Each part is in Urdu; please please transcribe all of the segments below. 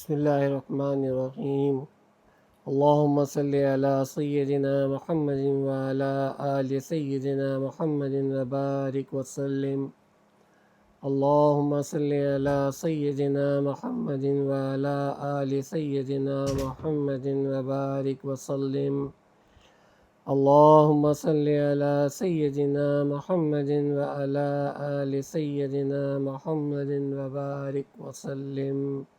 بسم الله الرحمن الرحيم. اللهم صل على سيدنا محمد وعلى آل سيدنا محمد وبارك وسلم. اللهم صل على سيدنا محمد وعلى آل سيدنا محمد وبارك وسلم. اللهم صل على سيدنا محمد وعلى آل سيدنا محمد وبارك وسلم.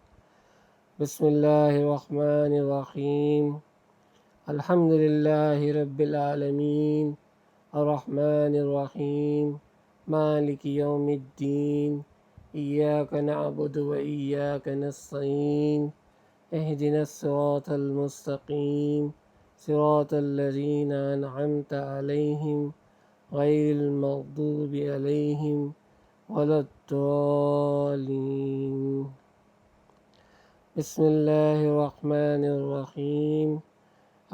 بسم الله الرحمن الرحيم. الحمد لله رب العالمين الرحمن الرحيم مالك يوم الدين إياك نعبد وإياك نستعين اهدنا الصراط المستقيم صراط الذين أنعمت عليهم غير المغضوب عليهم ولا الضالين. بسم الله الرحمن الرحيم.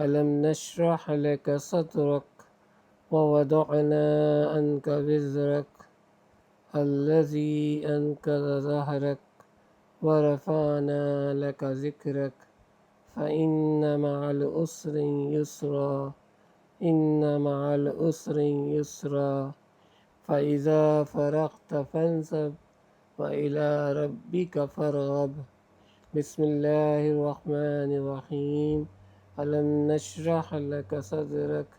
ألم نشرح لك صدرك ووضعنا عنك وزرك الذي أنقض ظهرك ورفعنا لك ذكرك فإن مع العسر يسرا إن مع العسر يسرا فإذا فرغت فانصب وإلى ربك فارغب. بسم الله الرحمن الرحيم. ألم نشرح لك صدرك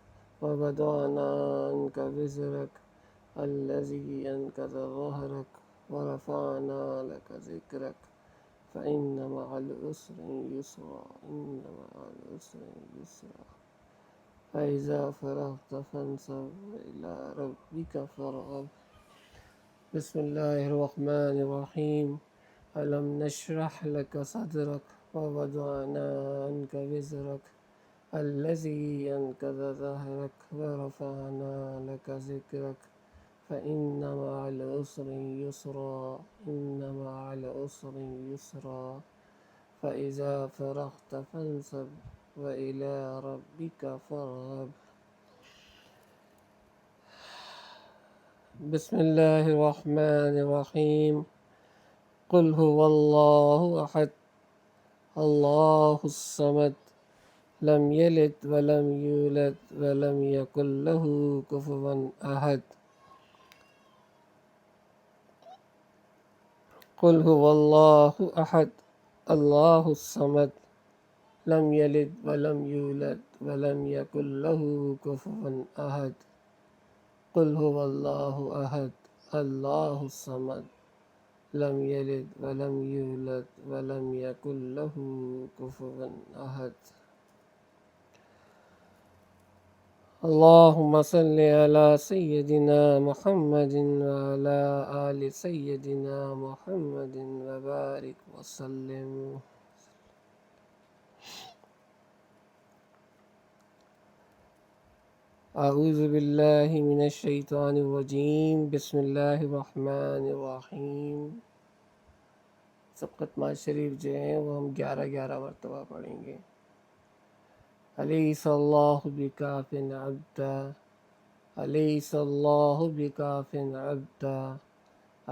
ووضعنا عنك وزرك الذي أنقض ظهرك ورفعنا لك ذكرك فإن مع العسر يسرا إن مع العسر يسرا فإذا فرغت فانصب وإلى ربك فارغب. بسم الله الرحمن الرحيم. ألم نشرح لك صدرك ووضعنا عنك وزرك الذي أنقض ظهرك ورفعنا لك ذكرك فإن مع العسر يسرا إن مع العسر يسرا فإذا فرغت فانصب وإلى ربك فارغب. بسم الله الرحمن الرحيم. قل هو الله أحد الله الصمد لم يلد ولم يولد ولم يكن له كفوا أحد. قل هو الله أحد الله الصمد لم يلد ولم يولد ولم يكن له كفوا أحد. قل هو الله أحد الله الصمد لم يلد ولم يولد ولم يكن له كفوا أحد. اللهم صل على سيدنا محمد وعلى آل سيدنا محمد وبارك وسلم. أعوذ بالله من الشیطان الرجیم. بسم اللہ الرحمن الرحیم. سبقت ماہ شریف جو ہیں وہ ہم 11 مرتبہ پڑھیں گے. أليس الله بكاف عبدا أليس الله بكاف عبدا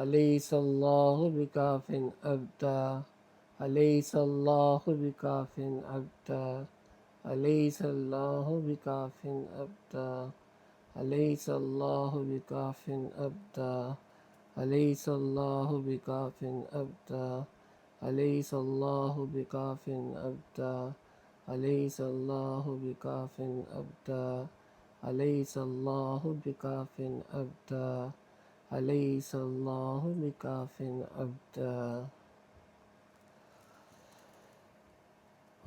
أليس الله بكاف عبدا أليس الله بكاف عبدا أليس الله بكاف عبدا أليس الله بكاف عبدا أليس الله بكاف عبدا أليس الله بكاف عبدا أليس الله بكاف عبدا أليس الله بكاف عبدا أليس الله بكاف عبدا.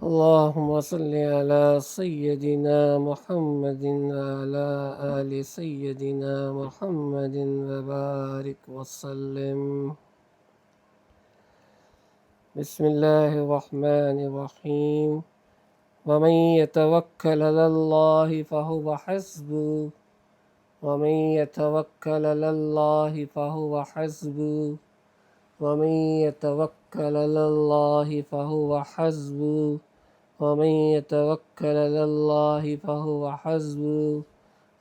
اللهم صل على سيدنا محمد وعلى آل سيدنا محمد وبارك وسلم. بسم الله الرحمن الرحيم. ومن يتوكل على الله فهو حسبه ومن يتوكل على الله فهو حسبه ومن يتوكل على الله فهو حسبه ومن يتوكل على الله فهو حسبه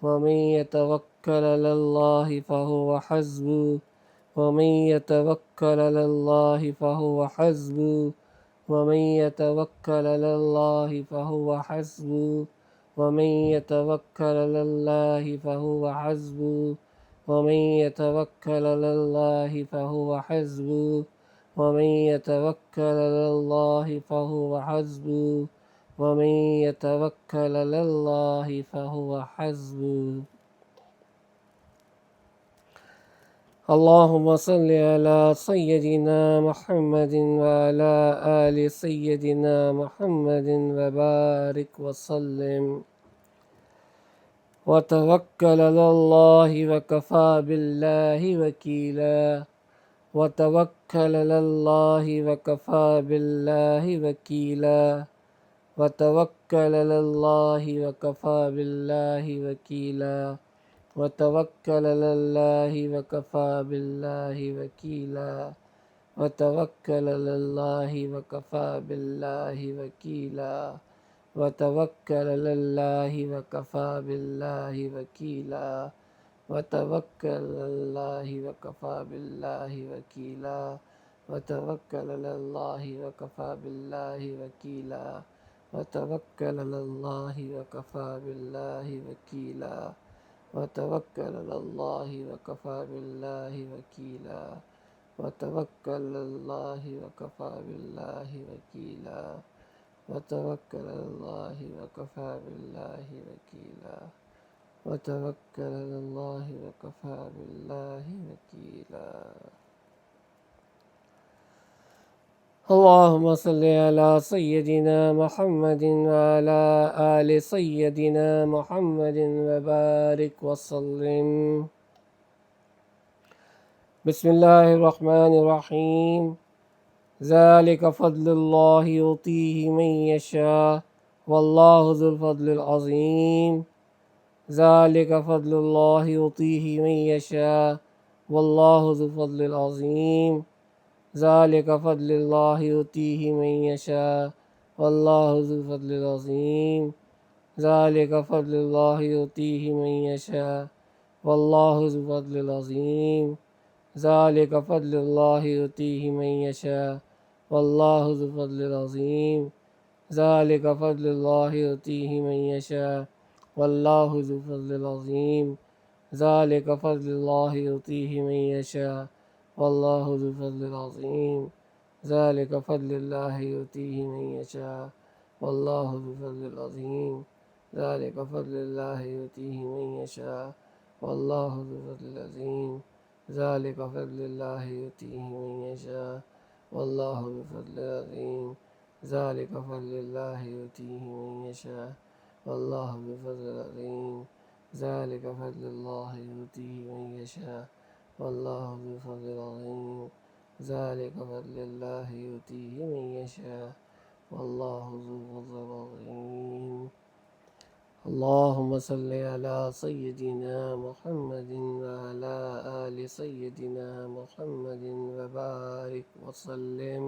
ومن يتوكل على الله فهو حسبه ومن يتوكل على الله فهو حسبه ومن يتوكل على الله فهو حسبه ومن يتوكل على الله فهو حسبه ومن يتوكل على الله فهو حسبه ومن يتوكل على الله فهو حسبه ومن يتوكل على الله فهو حسبه. اللهم صل على سيدنا محمد وعلى آل سيدنا محمد وبارك وسلم. وتوكل على الله وكفى بالله وكيلا وتوكل على الله وكفى بالله وكيلا وتوكل على الله وكفى بالله وكيلا وتوكل على الله وكفى بالله وكيلا وتوكل على الله وكفى بالله وكيلا وتوكل على الله وكفى بالله وكيلا وتوكل على الله وكفى بالله وكيلا وتوكل على الله وكفى بالله وكيلا وتوكل على الله وكفى بالله وكيلا وتوكل على الله وكفى بالله وكيلا وتوكل على الله وكفى بالله وكيلا وتوكل على الله وكفى بالله وكيلا وتوكل على الله وكفى بالله وكيلا. اللهم صل على سيدنا محمد وعلى آل سيدنا محمد وبارك وسلم. بسم الله الرحمن الرحيم. ذلك فضل الله يؤتيه من يشاء والله ذو الفضل العظيم. ذلك فضل الله يؤتيه من يشاء والله ذو الفضل العظيم. ذلك فضل الله يؤتيه من يشاء والله ذو الفضل العظيم. ذلك فضل الله يؤتيه من يشاء والله ذو الفضل العظيم. ذلك فضل الله يؤتيه من يشاء والله ذو الفضل العظيم. ذلك فضل الله يؤتيه من يشاء والله ذو الفضل العظيم. ذلك فضل الله يؤتيه من يشاء والله ذو الفضل العظيم. ذلك فضل الله يؤتيه من يشاء والله ذو الفضل العظيم. ذلك فضل الله يؤتيه من يشاء والله ذو الفضل العظيم. ذلك فضل الله يؤتيه من يشاء والله ذو الفضل العظيم. ذلك فضل الله يؤتيه من يشاء والله ذو الفضل العظيم. ذلك فضل الله يؤتيه من يشاء والله ذو الفضل العظيم. ذلك فضل الله يؤتيه من يشاء والله ذو الفضل العظيم. اللهم صل على سيدنا محمد وعلى آل سيدنا محمد وبارك وسلم.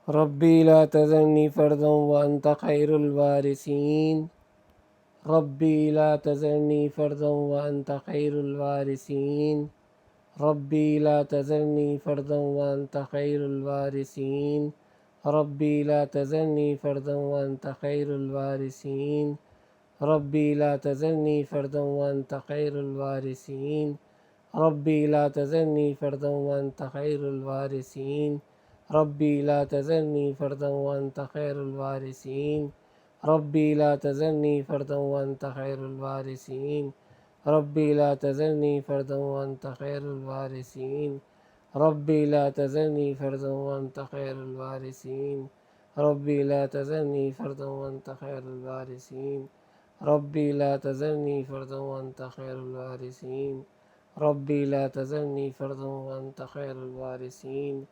ربي لا تذرني فردا وأنت خير الوارثين. ربي لا تذرني فردا وأنت خير الوارثين. ربي لا تذرني فردا وأنت خير الوارثين. ربي لا تذرني فردا وأنت خير الوارثين. ربي لا تذرني فردا وأنت خير الوارثين. ربي لا تذرني فردا وأنت خير الوارثين. ربي لا تذرني فردا وأنت خير الوارثين. ربي لا تذرني فردا وأنت خير الوارثين. ربي لا تذرني فردا وأنت خير الوارثين. ربي لا تذرني فردا وأنت خير الوارثين. ربي لا تذرني فردا وأنت خير الوارثين. ربي لا تذرني فردا وأنت خير الوارثين. ربي لا تذرني فردا وأنت خير الوارثين.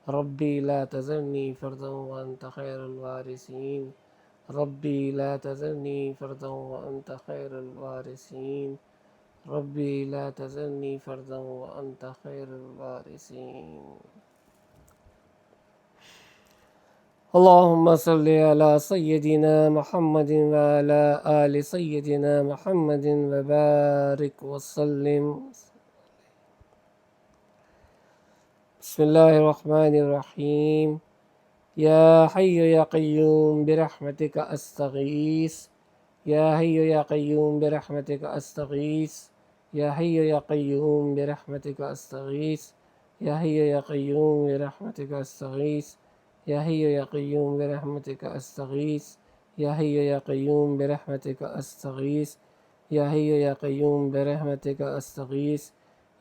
ربي لا تذرني فردا وأنت خير الوارثين. ربي لا تذرني فردا وأنت خير الوارثين. ربي لا تذرني فردا وأنت خير الوارثين. اللهم صل على سيدنا محمد وعلى آل سيدنا محمد وبارك وسلم. بسم الله الرحمن الرحيم. يا حي يا قيوم برحمتك أستغيث. يا حي يا قيوم برحمتك أستغيث. يا حي يا قيوم برحمتك أستغيث. يا حي يا قيوم برحمتك أستغيث. يا حي يا قيوم برحمتك أستغيث. يا حي يا قيوم برحمتك أستغيث. يا حي يا قيوم برحمتك أستغيث.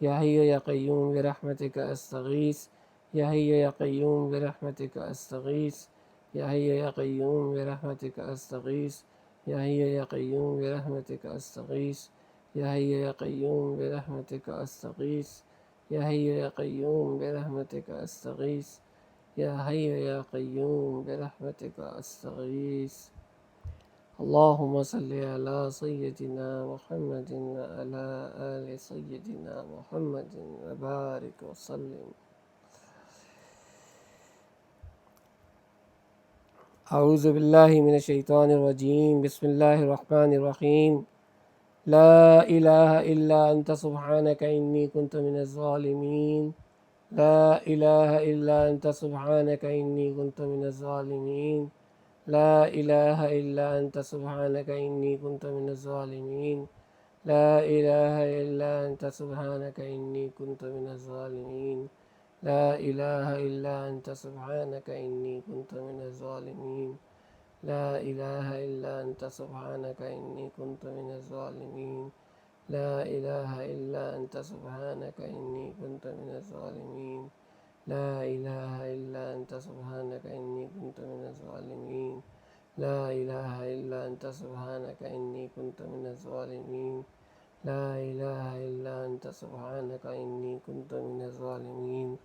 يا حي يا قيوم برحمتك أستغيث. يا حي يا قيوم برحمتك أستغيث. يا حي يا قيوم برحمتك أستغيث. يا حي يا قيوم برحمتك أستغيث. يا حي يا قيوم برحمتك أستغيث. يا حي يا قيوم برحمتك أستغيث. يا حي يا قيوم برحمتك أستغيث. اللهم صل على سيدنا محمد وعلى آل سيدنا محمد وبارك وسلم. أعوذ بالله من الشيطان الرجيم. بسم الله الرحمن الرحيم. لا إله إلا أنت سبحانك إني كنت من الظالمين. لا إله إلا أنت سبحانك إني كنت من الظالمين. لا إله إلا أنت سبحانك إني كنت من الظالمين. لا إله إلا أنت سبحانك إني كنت من الظالمين. لا إله إلا أنت سبحانك إني كنت من الظالمين. لا إله إلا أنت سبحانك إني كنت من الظالمين. لا إله إلا أنت سبحانك إني كنت من الظالمين. لا إله إلا أنت سبحانك إني كنت من الظالمين. لا إله إلا أنت سبحانك إني كنت من الظالمين. لا إله إلا أنت سبحانك إني كنت من الظالمين.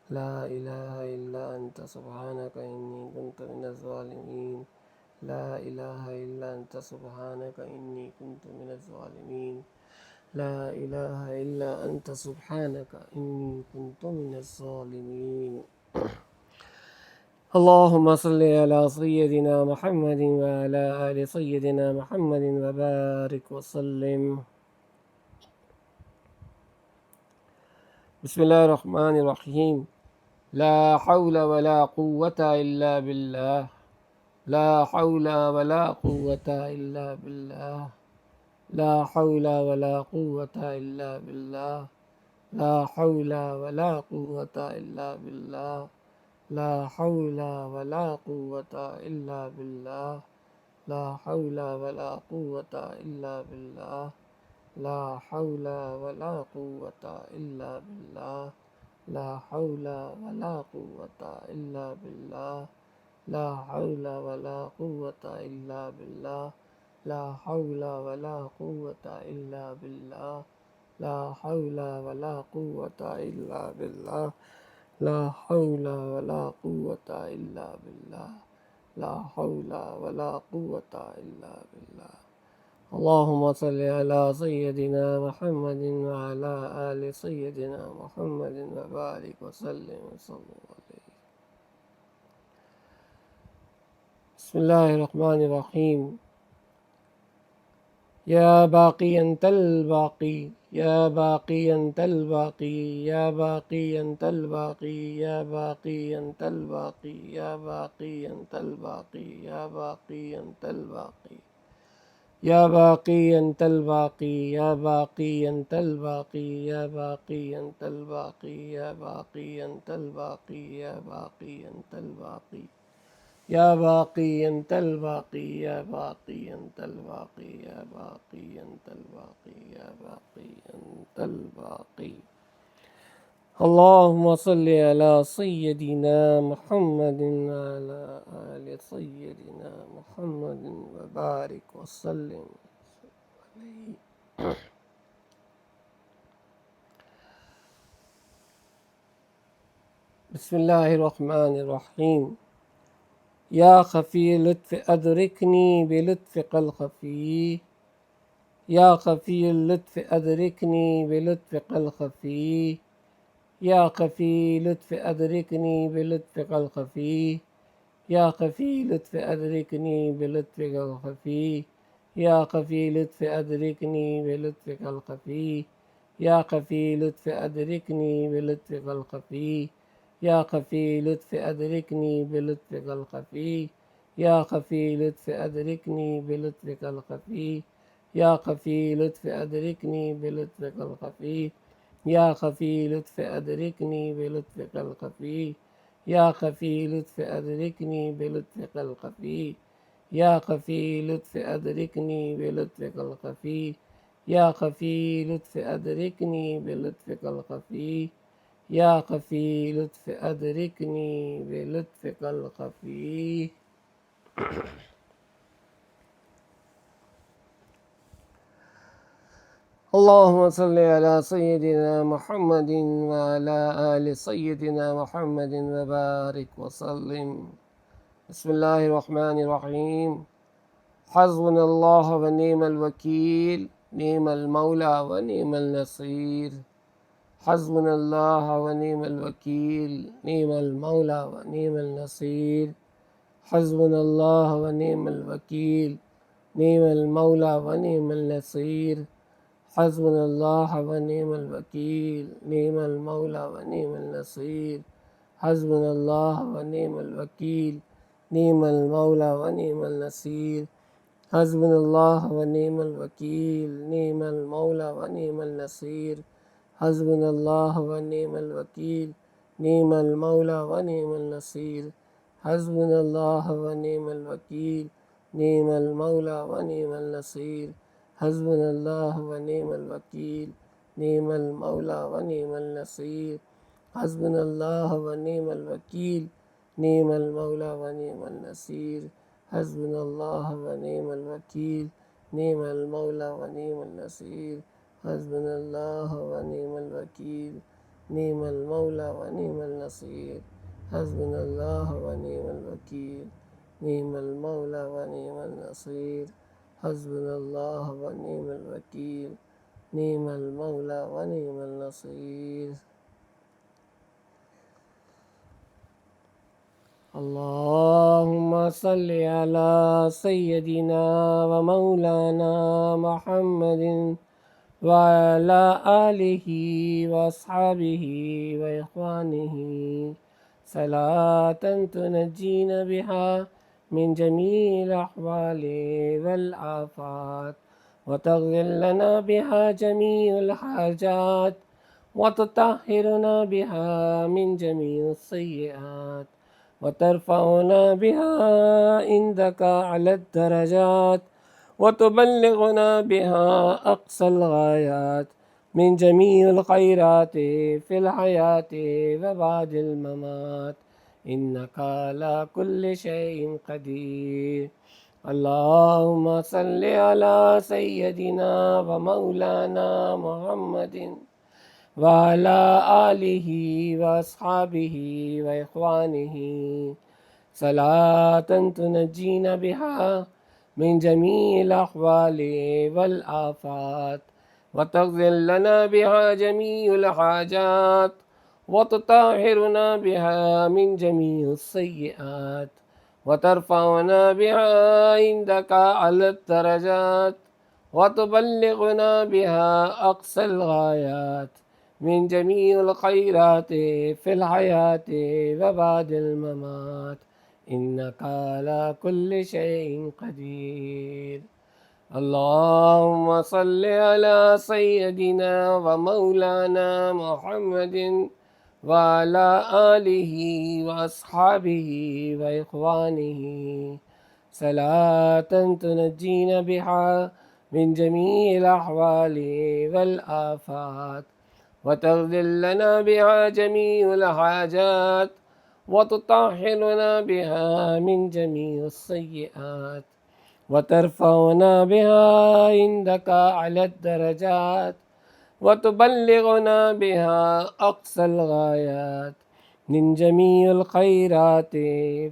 لا إله إلا أنت سبحانك إني كنت من الظالمين. لا إله إلا أنت سبحانك إني كنت من الظالمين. لا إله إلا أنت سبحانك إني كنت من الظالمين. اللهم صل على سيدنا محمد وعلى آل سيدنا محمد وبارك وسلم. بسم الله الرحمن الرحيم. لا حول ولا قوة إلا بالله. لا حول ولا قوة إلا بالله. لا حول ولا قوة إلا بالله. لا حول ولا قوة إلا بالله. لا حول ولا قوة إلا بالله. لا حول ولا قوة إلا بالله. لا حول ولا قوة إلا بالله. لا حول ولا قوة إلا بالله. لا حول ولا قوة إلا بالله. لا حول ولا قوة إلا بالله. لا حول ولا قوة إلا بالله. لا حول ولا قوة إلا بالله. لا حول ولا قوة إلا بالله. اللهم صل على سيدنا محمد وعلى آل سيدنا محمد وبارك وسلم وصلوا عليه. بسم الله الرحمن الرحيم. يا باقي أنت الباقي. يا باقي أنت الباقي. يا باقي أنت الباقي. يا باقي أنت الباقي. يا باقي أنت الباقي. يا باقي أنت الباقي. يا باقي أنت الباقي. يا باقي أنت الباقي. يا باقي أنت الباقي. يا باقي أنت الباقي. يا باقي أنت الباقي. يا باقي أنت الباقي. يا باقي أنت الباقي. يا باقي أنت الباقي. يا باقي أنت الباقي. اللهم صل على سيدنا محمد وعلى آل سيدنا محمد وبارك وسلم عليه. بسم الله الرحمن الرحيم. يا خفي لطف أدركني بلطفك الخفي. يا خفي اللطف أدركني بلطفك الخفي. يا خفي لطف أدركني بلطفك الخفي. يا خفي لطف أدركني بلطفك الخفي، يا خفي لطف أدركني بلطفك الخفي، يا خفي لطف أدركني بلطفك الخفي، يا خفي لطف أدركني بلطفك الخفي، يا خفي لطف أدركني بلطفك الخفي، يا خفي لطف أدركني بلطفك الخفي، يا خفي لطف أدركني بلطفك الخفي، يا خفي لطف أدركني بلطفك الخفي، يا خفي لطف أدركني بلطفك الخفي، يا خفي لطف أدركني بلطفك الخفي، يا خفي لطف أدركني بلطفك الخفي. اللهم صل على سيدنا محمد وعلى آل سيدنا محمد وبارك وسلم. بسم الله الرحمن الرحيم. حسبنا الله ونعم الوكيل، نعم المولى ونعم النصير. حسبنا الله ونعم الوكيل، نعم المولى ونعم النصير. حسبنا الله ونعم الوكيل، نعم المولى ونعم النصير. حسبنا الله ونعم الوكيل، نعم المولى ونعم النصير. حسبنا الله ونعم الوكيل، نعم المولى ونعم النصير. حسبنا الله ونعم الوكيل، نعم المولى ونعم النصير. حسبنا الله ونعم الوكيل، نعم المولى ونعم النصير. حسبنا الله ونعم الوكيل، نعم المولى ونعم النصير. حسبنا الله ونعم الوكيل، نعم المولى ونعم النصير. حسبنا الله ونعم الوكيل، نعم المولى ونعم النصير. حسبنا الله ونعم الوكيل، نعم المولى ونعم النصير. حسبنا الله ونعم الوكيل، نعم المولى ونعم النصير. حسبنا الله ونعم الوكيل، نعم المولى ونعم النصير. حسبنا الله ونعم الوكيل، نعم المولى ونعم النصير. اللهم صل على سيدنا ومولانا محمد وعلى آله وأصحابه وإخوانه صلاة تنجينا بها من جميع الأحوال والآفات، وتغفر لنا بها جميع الحاجات، وتطهرنا بها من جميع السيئات، وترفعنا بها عندك على الدرجات، وتبلغنا بها أقصى الغايات من جميع الخيرات في الحياة وبعد الممات، إنك على كل شيء قدير. اللهم صل على سيدنا ومولانا محمد وعلى آله وأصحابه وإخوانه صلاة تنجينا بها من جميع الأحوال والآفات، وتغفر لنا بها جميع الحاجات، وتطهرنا بها من جميع السيئات، وترفعنا بها عندك على الدرجات، وتبلغنا بها أقصى الغايات من جميع الخيرات في الحياة وبعد الممات، إنك على كل شيء قدير. اللهم صل على سيدنا ومولانا محمد وعلى آله وأصحابه وإخوانه صلاة تنجينا بها من جميع الأحوال والآفات، وتغفر لنا بها جميع الحاجات، وتطهرنا بها من جميع السيئات، وترفعنا بها عندك على الدرجات، وتبلغنا بها أقصى الغايات من جميع الخيرات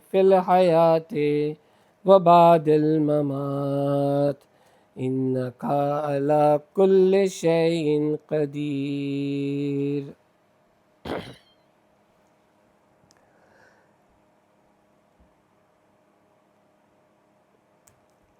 في الحياة وبعد الممات، إنك على كل شيء قدير.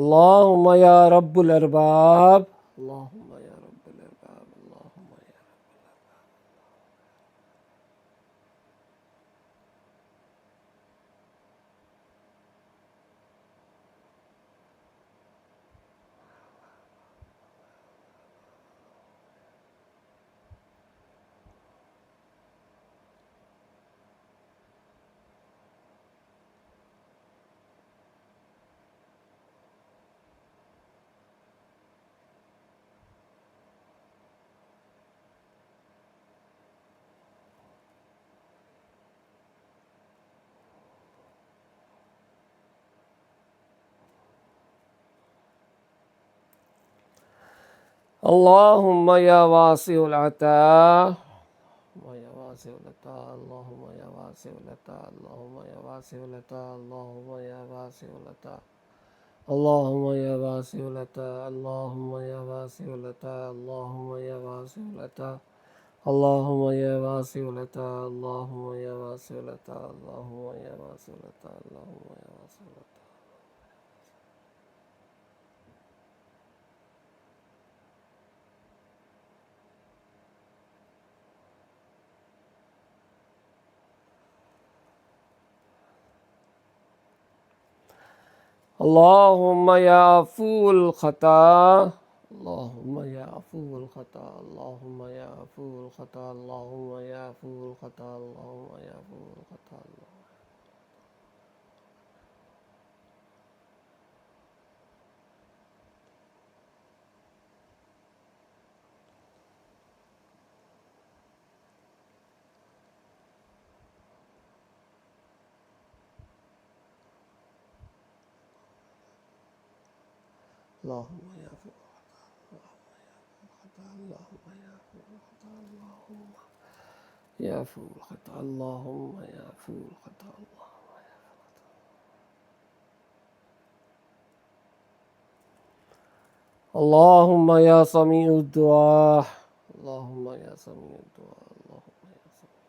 اللهم يا رب الأرباب، اللهم يا رب الأرباب، اللهم يا اللهم يا واسع العطاء، ويا واسع العطاء، اللهم يا واسع العطاء، اللهم يا واسع العطاء، اللهم يا واسع العطاء، اللهم يا واسع العطاء، اللهم يا واسع العطاء، اللهم يا واسع العطاء، اللهم يا واسع العطاء، اللهم يا واسع العطاء، اللهم يا واسع العطاء، اللهم يا واسع العطاء. اللهم يا عفو الخطا، اللهم يا عفو الخطا، اللهم يا عفو الخطا، اللهم يا عفو الخطا، اللهم يا عفو الخطا. اللهم يا عفو الخطا، اللهم يا عفو الخطا، اللهم يا عفو الخطا، اللهم يا عفو الخطا، اللهم يا سميع الدعاء، اللهم يا سميع الدعاء، اللهم يا سميع.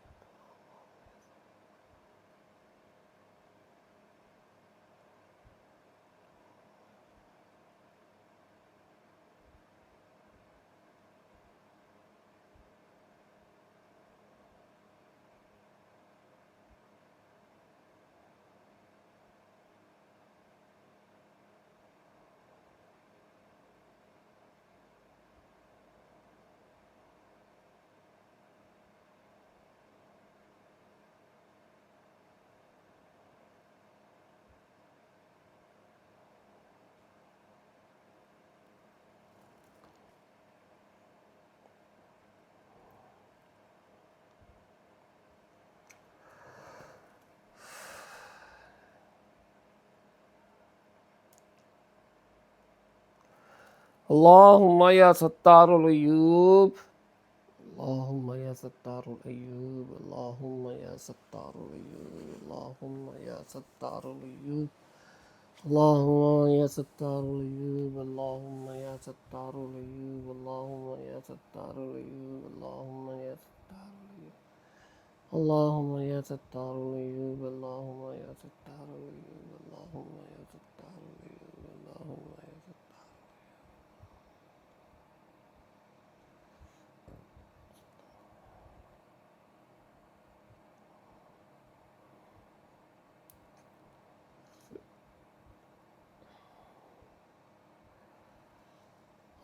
اللهم يا ستار العيوب، اللهم يا ستار العيوب، اللهم يا ستار العيوب، اللهم يا ستار العيوب، اللهم يا ستار العيوب، اللهم يا ستار العيوب، اللهم يا ستار العيوب، اللهم يا ستار العيوب، اللهم يا ستار العيوب، اللهم يا ستار العيوب، اللهم يا ستار العيوب، اللهم يا ستار.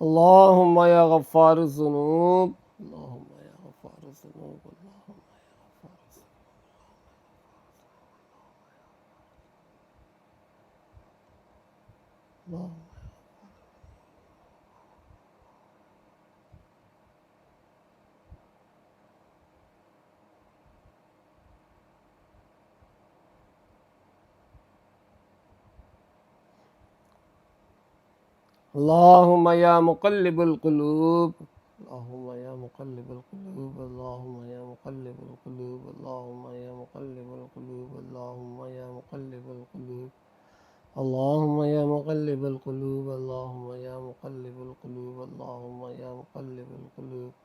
اللهم يا غفار الذنوب، اللهم يا غفار الذنوب، اللهم يا غفار الذنوب، اللهم. اللهم يا مقلب القلوب، اللهم يا مقلب القلوب، اللهم يا مقلب القلوب، اللهم يا مقلب القلوب، اللهم يا مقلب القلوب، اللهم يا مقلب القلوب، اللهم يا مقلب القلوب، اللهم يا مقلب القلوب،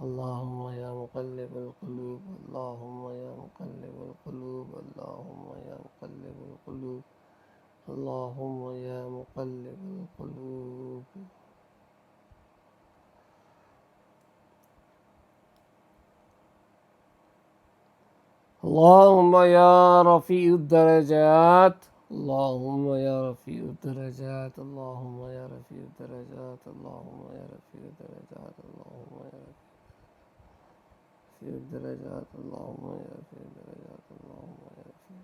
اللهم يا مقلب القلوب، اللهم يا مقلب القلوب، اللهم يا مقلب القلوب، اللهم يا مقلب اللهم يا رفيع الدرجات، اللهم يا رفيع الدرجات، اللهم يا رفيع الدرجات، اللهم يا رفيع الدرجات، اللهم يا رفيع الدرجات، اللهم يا رفيع الدرجات، اللهم يا رفيع.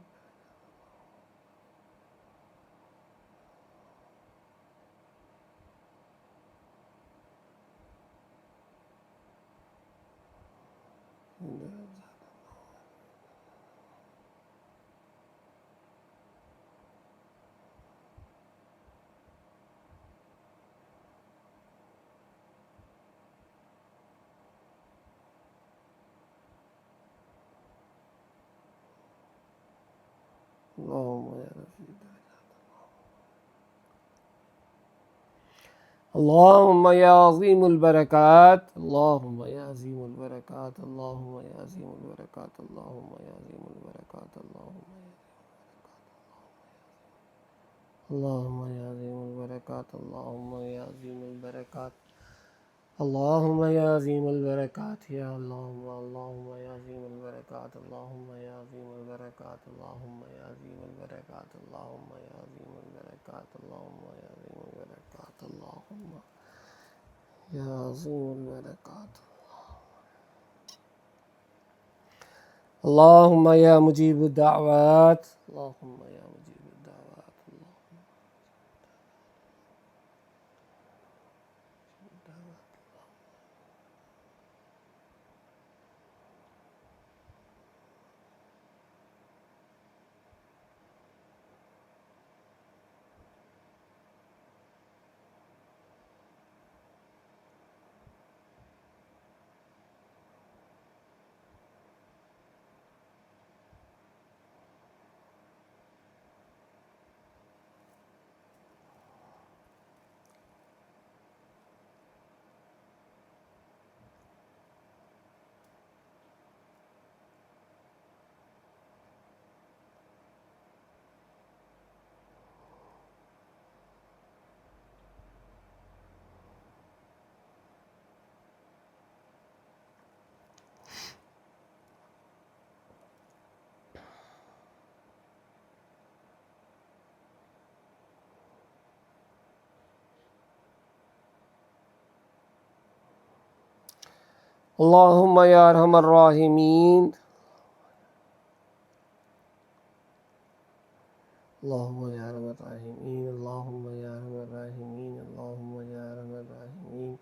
اللهم يا رفيع الدرجات، اللهم يا عظيم البركات، اللهم يا عظيم البركات، اللهم يا عظيم البركات، اللهم يا عظيم البركات، اللهم يا، اللهم يا عظيم البركات، اللهم يا عظيم البركات، اللهم يا عظيم البركات، يا اللهم، اللهم يا عظيم البركات، اللهم يا عظيم البركات، اللهم يا عظيم البركات، اللهم يا عظيم البركات، اللهم يا عظيم البركات، اللهم يا عظيم البركات، اللهم يا مجيب الدعوات، اللهم يا مجيب الدعوات، اللهم. اللهم يا ارحم الراحمين، اللهم يا ارحم الراحمين، اللهم يا ارحم الراحمين، اللهم يا ارحم الراحمين،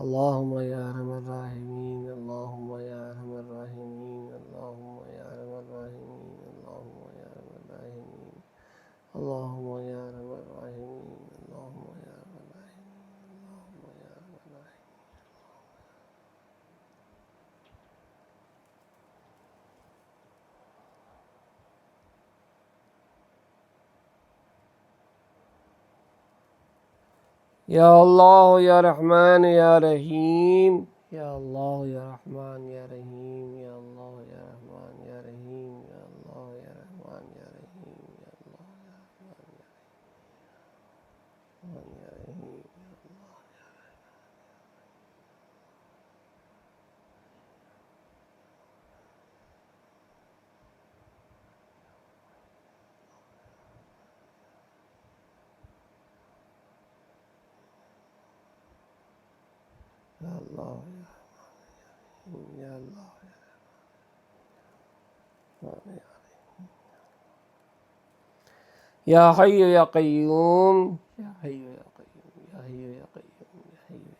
اللهم يا ارحم الراحمين، اللهم يا ارحم الراحمين، اللهم يا ارحم الراحمين، اللهم يا ارحم الراحمين، اللهم يا ارحم الراحمين، اللهم يا ارحم الراحمين، اللهم يا ارحم الراحمين. یا اللہ یا رحمان یا رحیم، یا اللہ یا رحمان یا رحیم، یا اللہ یا رحمان یا رحیم، یا اللہ یا رحمان یا رحیم، یا اللہ یا رحمان یا رحیم، یا اللہ یا اللہ یا حی یا قیوم، یا حی یا قیوم، یا حی یا قیوم، یا حی یا قیوم،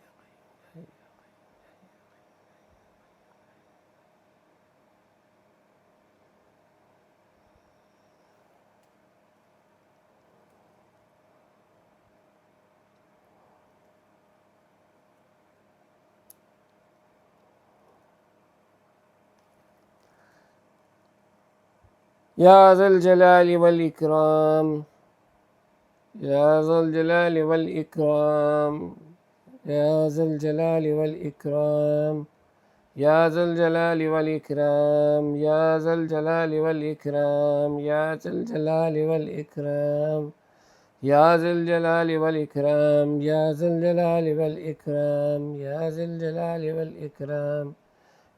یا ذا الجلال والاکرام، یا ذا الجلال والاکرام، یا ذا الجلال والاکرام، یا ذا الجلال والاکرام، یا ذا الجلال والاکرام، یا ذا الجلال والاکرام، یا ذا الجلال والاکرام، یا ذا الجلال والاکرام، یا ذا الجلال والاکرام،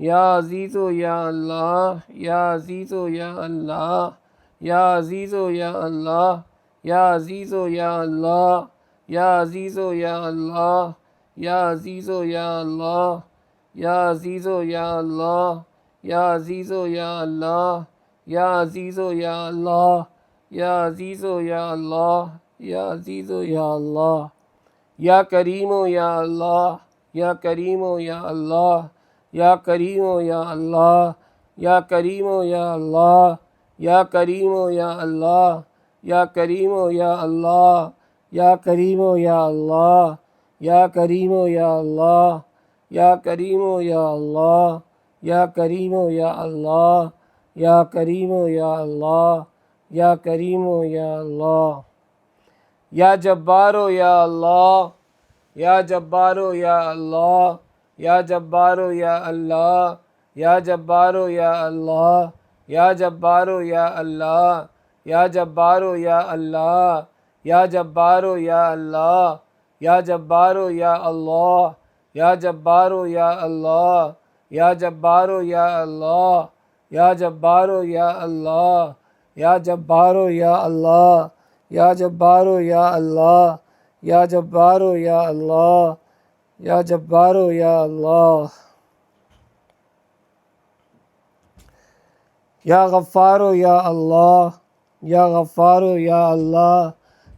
یا عزیز و یا اللہ، یا عزیز و یا اللہ، یا عزیز و یا اللہ، یا عزیز و یا اللہ، یا عزیز و یا اللہ، یا عزیز و یا اللہ، یا عزیز و یا اللہ، یا عزیز و یا اللہ، یا عزیز و یا اللہ، یا عزیز و یا اللہ، یا عزیز و یا اللہ، یا کریم و یا اللہ، یا کریم و یا اللہ، یا کریم و یا اللہ، یا کریم و یا اللہ، یا کریم و یا اللہ، یا کریم و یا اللہ، یا کریم و یا اللہ، یا کریم و یا اللہ، یا کریم و یا اللہ، یا کریم و یا اللہ، یا کریم و یا اللہ، یا کریم و یا اللہ، یا جبار و یا اللہ، یا جبار و یا اللہ، یا جبار و یا اللہ، یا جبار و یا اللہ، یا جبار و یا اللہ، یا جبار و یا اللہ، یا جبار و یا اللہ، یا جبار و یا اللہ، یا جبار و یا اللہ، یا جبار و یا اللہ، یا جبار و یا اللہ، یا جبار و یا اللہ، یا جبار و یا اللہ، یا جبار و یا اللہ، یا جبار و یا اللہ، یا غفار و یا اللہ، یا غفار و یا اللہ،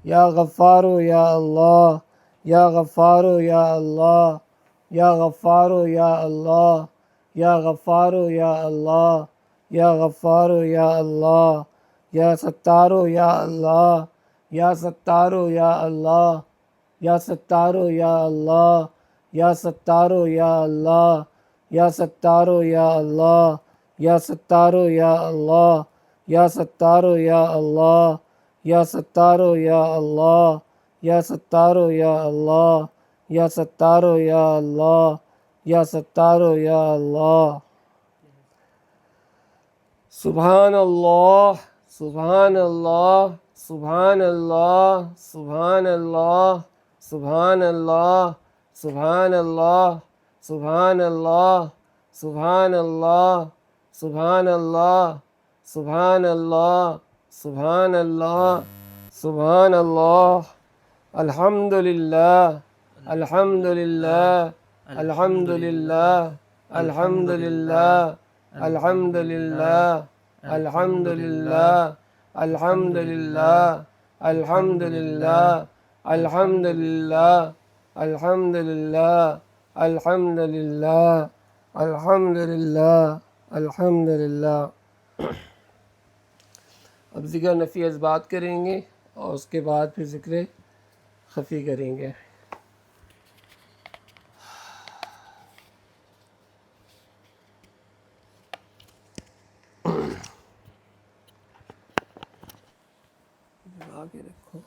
یا غفار و یا اللہ، یا غفار و یا اللہ، یا غفار و یا اللہ، یا غفار و یا اللہ، یا غفار و یا اللہ، یا ستار و یا اللہ، یا ستار و یا اللہ، یا ستار و یا اللہ، یا ستار و یا اللہ، یا ستار و یا اللہ، یا ستار و یا اللہ، یا ستار و یا اللہ، یا ستار و یا اللہ، یا ستار و یا اللہ، یا ستار و یا اللہ، یا ستار و یا اللہ، سبحان اللہ، سبحان اللہ، سبحان اللہ، سبحان اللہ، سبحان اللہ، سبحان اللہ، سبحان اللہ، سبحان اللہ، سبحان اللہ، سبحان اللہ، سبحان اللہ، سبحان اللہ، الحمد للہ، الحمد للہ، الحمد للہ، الحمد للہ، الحمد للہ، الحمد للہ، الحمد للہ، الحمد للہ، الحمد للہ، الحمد للہ، الحمد للہ، الحمد للہ، الحمد للہ۔ اب ذکر نفی اثبات کریں گے اور اس کے بعد پھر ذکر خفی کریں گے۔ آگے رکھو۔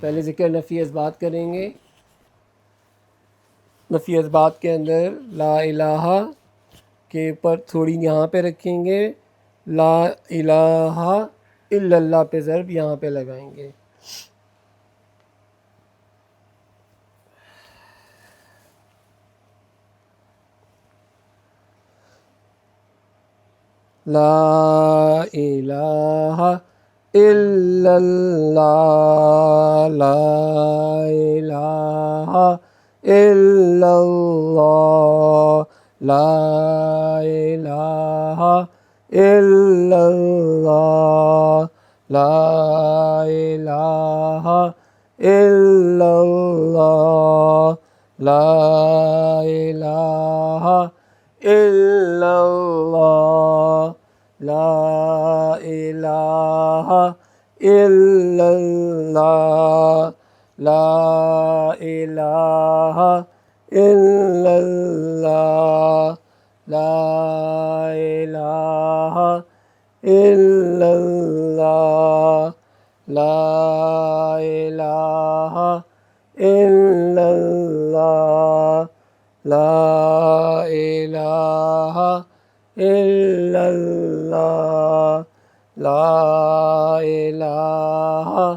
پہلے ذکر نفی اثبات کریں گے۔ نفی اثبات کے اندر لا الہ کے اوپر تھوڑی یہاں پہ رکھیں گے، لا الہ الا اللہ پہ ضرب یہاں پہ لگائیں گے۔ لا الہ الا اللہ، لا الہ الا اللہ، لا الہ الا اللہ، لا الہ الا اللہ، لا الہ الا اللہ، لا الہ الا اللہ، لا الہ الا اللہ، لا الہ الا اللہ، لا الہ الا اللہ، لا الہ الا اللہ، لا الہ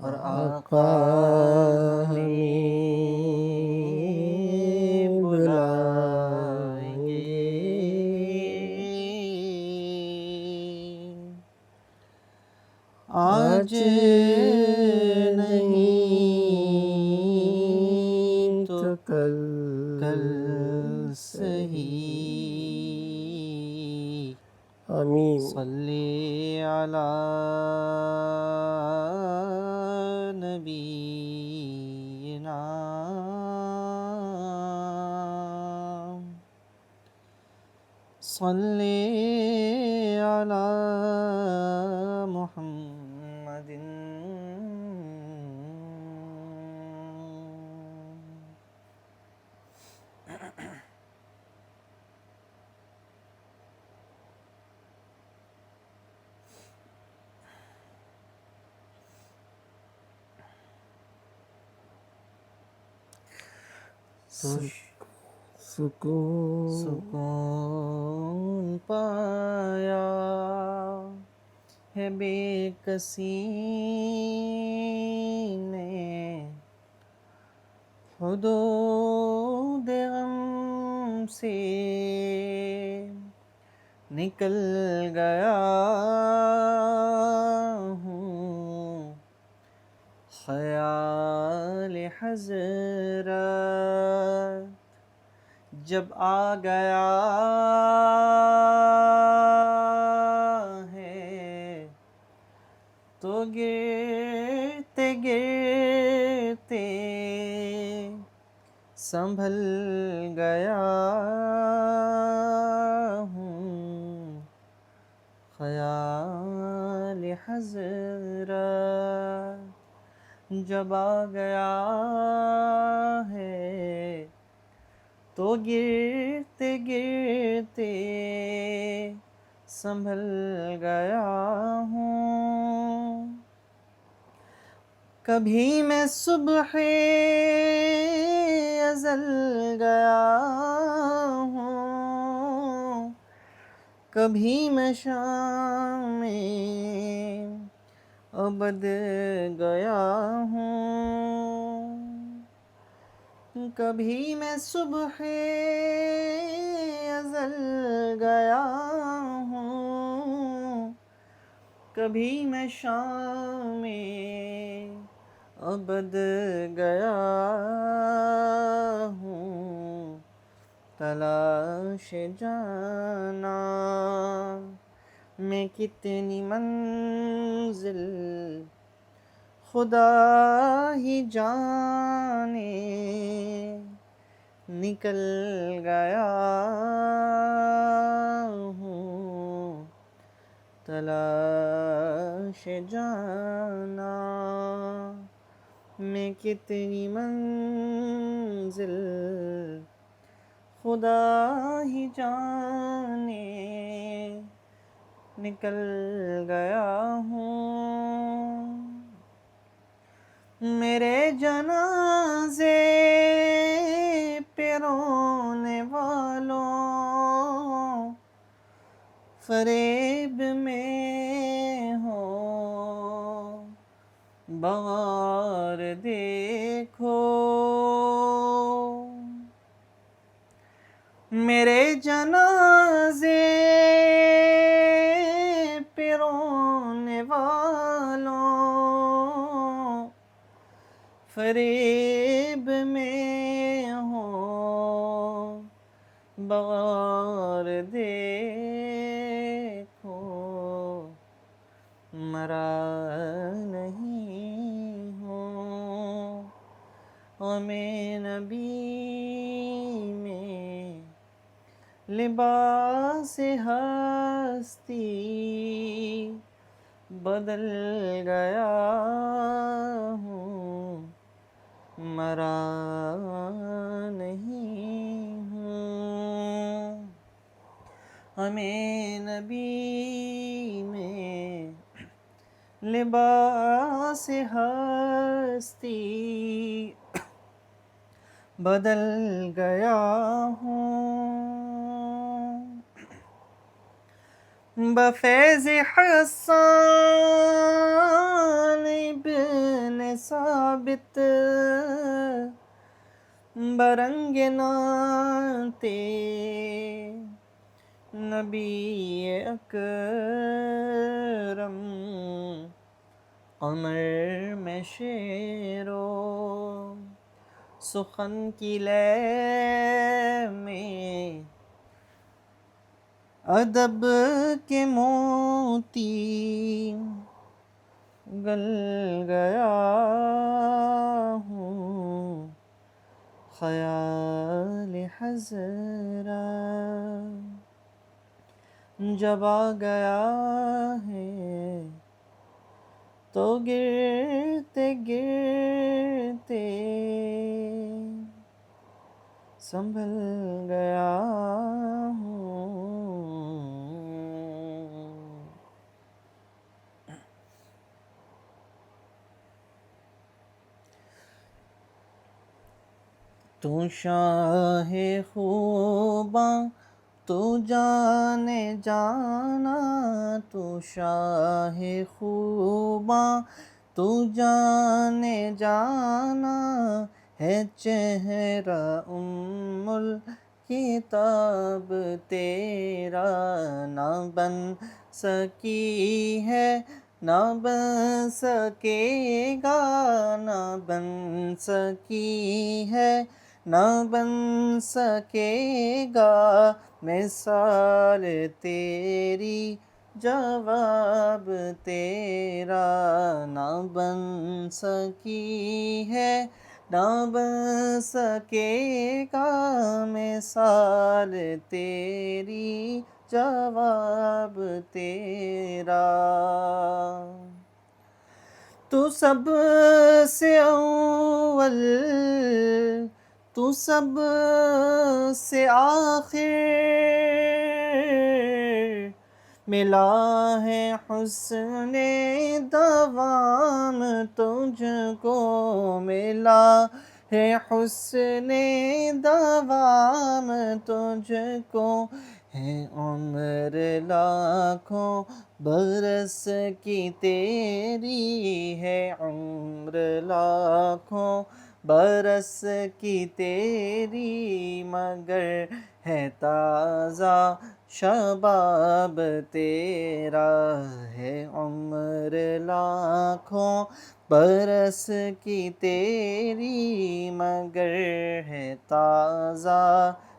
اور آقا ہمیں بلائیں گے، آج نہیں تو کل کل صحیح، آمین. صلی علی نبینا، صلی علی محمد. سکون پایا ہے بے کسی نے، حدود غم سے نکل گیا ہوں، خیال حضرت جب آ گیا ہے تو گرتے گرتے سنبھل گیا ہوں، خیال حضرت جب آ گیا ہے تو گرتے گرتے سنبھل گیا ہوں، کبھی میں صبح ازل گیا ہوں، کبھی میں شام ابد گیا ہوں، کبھی میں صبح ازل گیا ہوں، کبھی میں شام ابد گیا ہوں، تلاش جانا میں کتنی منزل خدا ہی جانے، نکل گیا ہوں، تلاش جانا میں کتنی منزل خدا ہی جانے، نکل گیا ہوں، میرے جنازے پہ رونے والوں فریب میں ہو، بغار دیکھو، میرے جنازے پہ رونے والوں فریب میں ہو، بغار دیکھو، مرا نہیں ہوں، غم نبی میں لباس ہستی بدل گیا ہوں، مرا نہیں ہوں، ہمیں نبی میں لباس ہستی بدل گیا ہوں، بفیض حسان ابن ثابت برنگ ناتے نبی اکرم قمر میں شیرو سخن کی لے میں ادب کے موتی گل گیا ہوں خیال حضرت جب آ گیا ہے تو گرتے گرتے سنبھل گیا ہوں. تو شاہ خوباں تو جانے جانا، تو شاہ خوباں تو جانے جانا، ہے چہرہ ام الکتاب تیرا، نہ بن سکی ہے نہ بن سکے گا، نہ بن سکی ہے نہ بن سکے گا، مثال تیری جواب تیرا، نہ بن سکی ہے نہ بن سکے گا، مثال تیری جواب تیرا. تو سب سے اول تو سب سے آخر، ملا ہے حسن دوام تجھ کو، ملا ہے حسن دوام تجھ کو، ہے عمر لاکھوں برس کی تیری، ہے عمر لاکھوں برس کی تیری، مگر ہے تازہ شباب تیرا، ہے عمر لاکھوں برس کی تیری، مگر ہے تازہ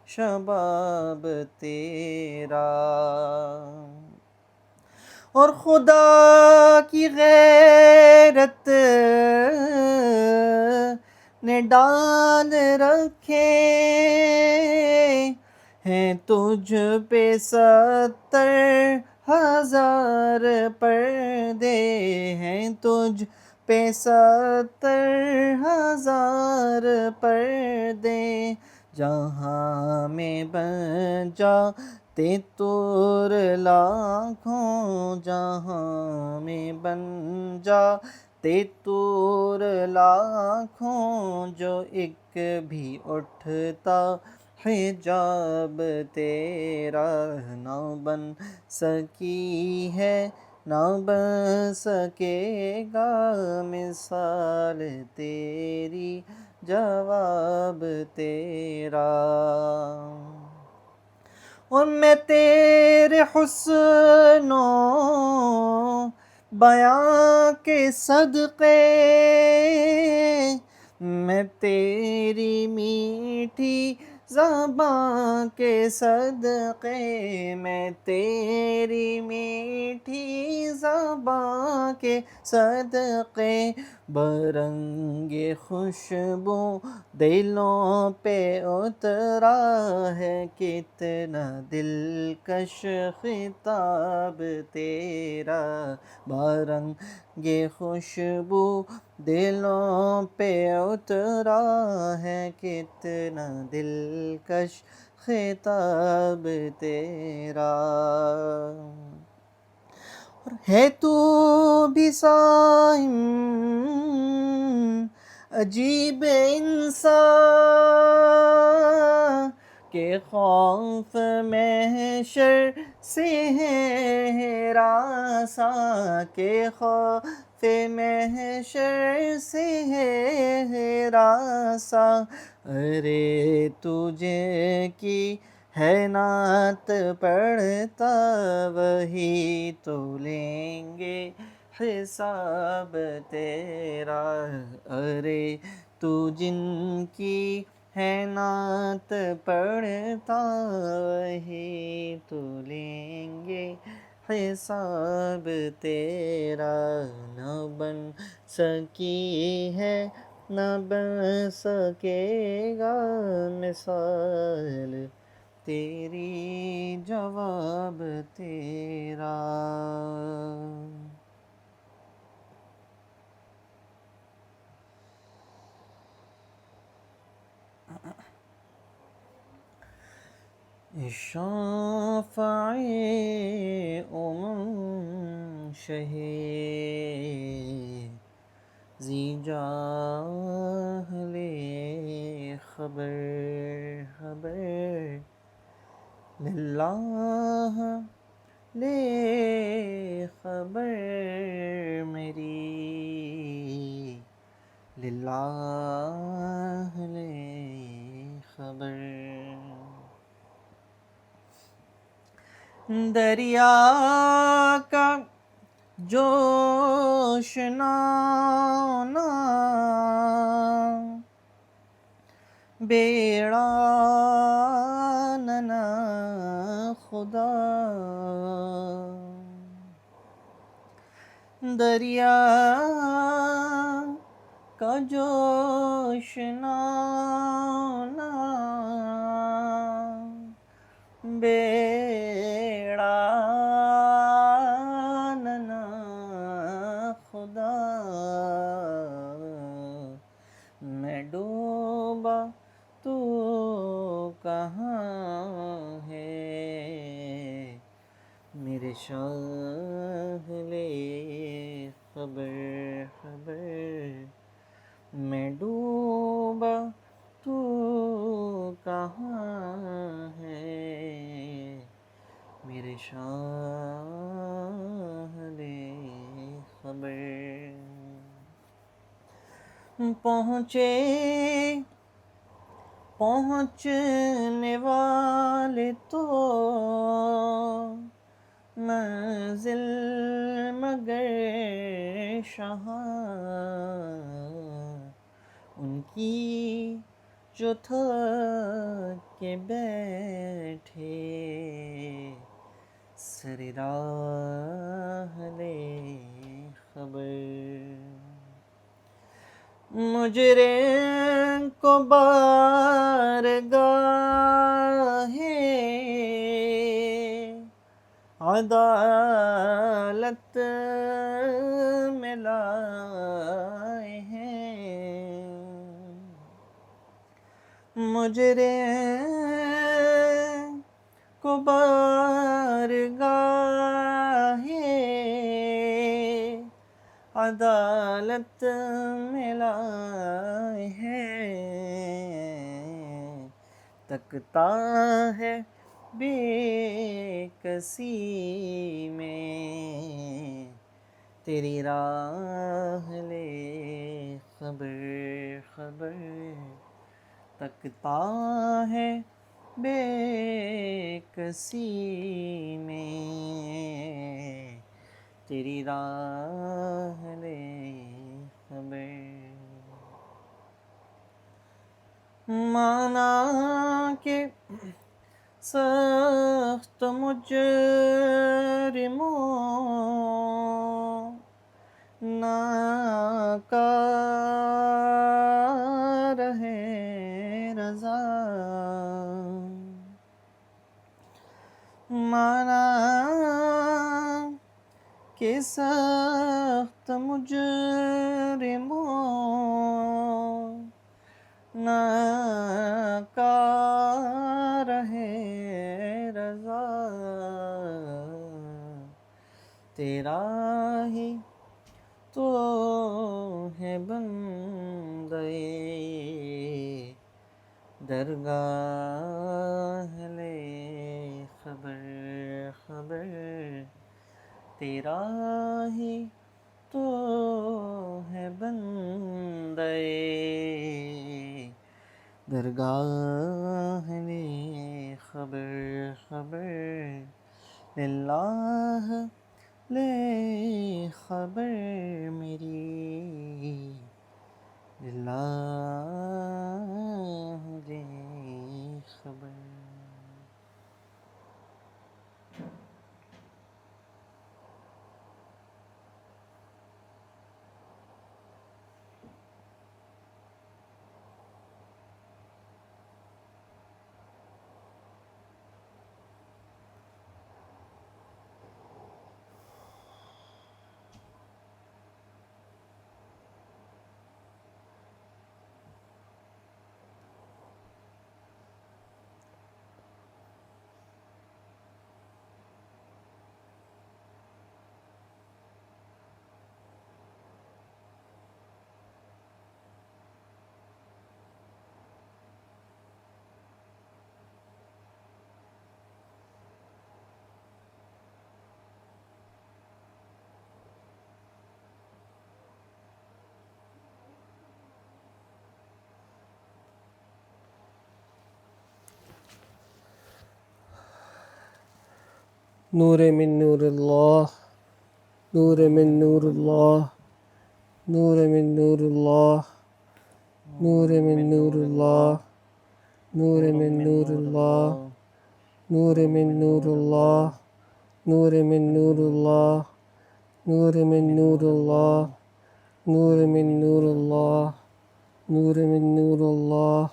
شباب تیرا. اور خدا کی غیرت نے ڈال رکھے ہیں تجھ پہ 70,000 پردے، ہیں تجھ پہ 70,000 پردے، جہاں میں بن جاتے طور لاکھوں، جہاں میں بن جاتے طور لاکھوں، جو ایک بھی اٹھتا حجاب تیرا، نہ بن سکی ہے نہ بن سکے گا، مثال تیری جواب تیرا. اور میں تیرے حسن و بیاں کے صدقے، میں تیری میٹھی زباں کے صدقے، میں تیری میٹھی زباں کے صدقے، برنگ خوشبو دلوں پہ اترا ہے، کتنا دلکش خطاب تیرا، برنگ خوشبو دلوں پہ اترا ہے، کتنا دلکش خطاب تیرا. ہے تو بھی صائم عجیب انسان، کہ خوف محشر سے ہے ہراساں کے خوف محشر سے ہے ہراساں ارے تجھے کی ہے نعت پڑھتا وہی تو لیں گے حساب تیرا ارے تو جن کی ہے نعت پڑھتا وہی تو لیں گے حساب تیرا نہ بن سکی ہے نہ بن سکے گا مثال تیری جواب تیرا شافع شہ ذی جاہل خبر للہ لے خبر میری للہ لے خبر دریا کا جوش نانا بیڑا ننا خدا دریا کا جوش نانا بیڑا ننا خدا میں ڈوبا تو کہاں ہے میرے شاہ لے خبر میں ڈوبا تو کہاں ہے میرے شاہ لے خبر پہنچنے والے تو منزل مگر شہاں ان کی جو تھک کے بیٹھے سر راہ لے خبر مجرم کو بارگاہ عدالت میں لائے ہیں مجرم کو بارگاہ عدالت میں لائے ہیں تکتا ہے بے کسی میں تیری راہ لے خبر تکتا ہے بے کسی میں تیری راہ لے خبر مانا کہ سخت مجرموں ناکار ہے رضا مانا کہ سخت مجرموں ناکار ہے رضا تیرا ہی تو ہے بندے درگاہ لے خبر خبر تیرا ہی تو ہے بندے درگاہ میں خبر خبر اللہ لے خبر میری اللہ لے خبر. نور من نور اللہ، نور من نور اللہ، نور من نور اللہ، نور من نور اللہ، نور من نور اللہ، نور من نور اللہ، نور من نور اللہ، نور من نور اللہ، نور من نور اللہ، نور من نور اللہ.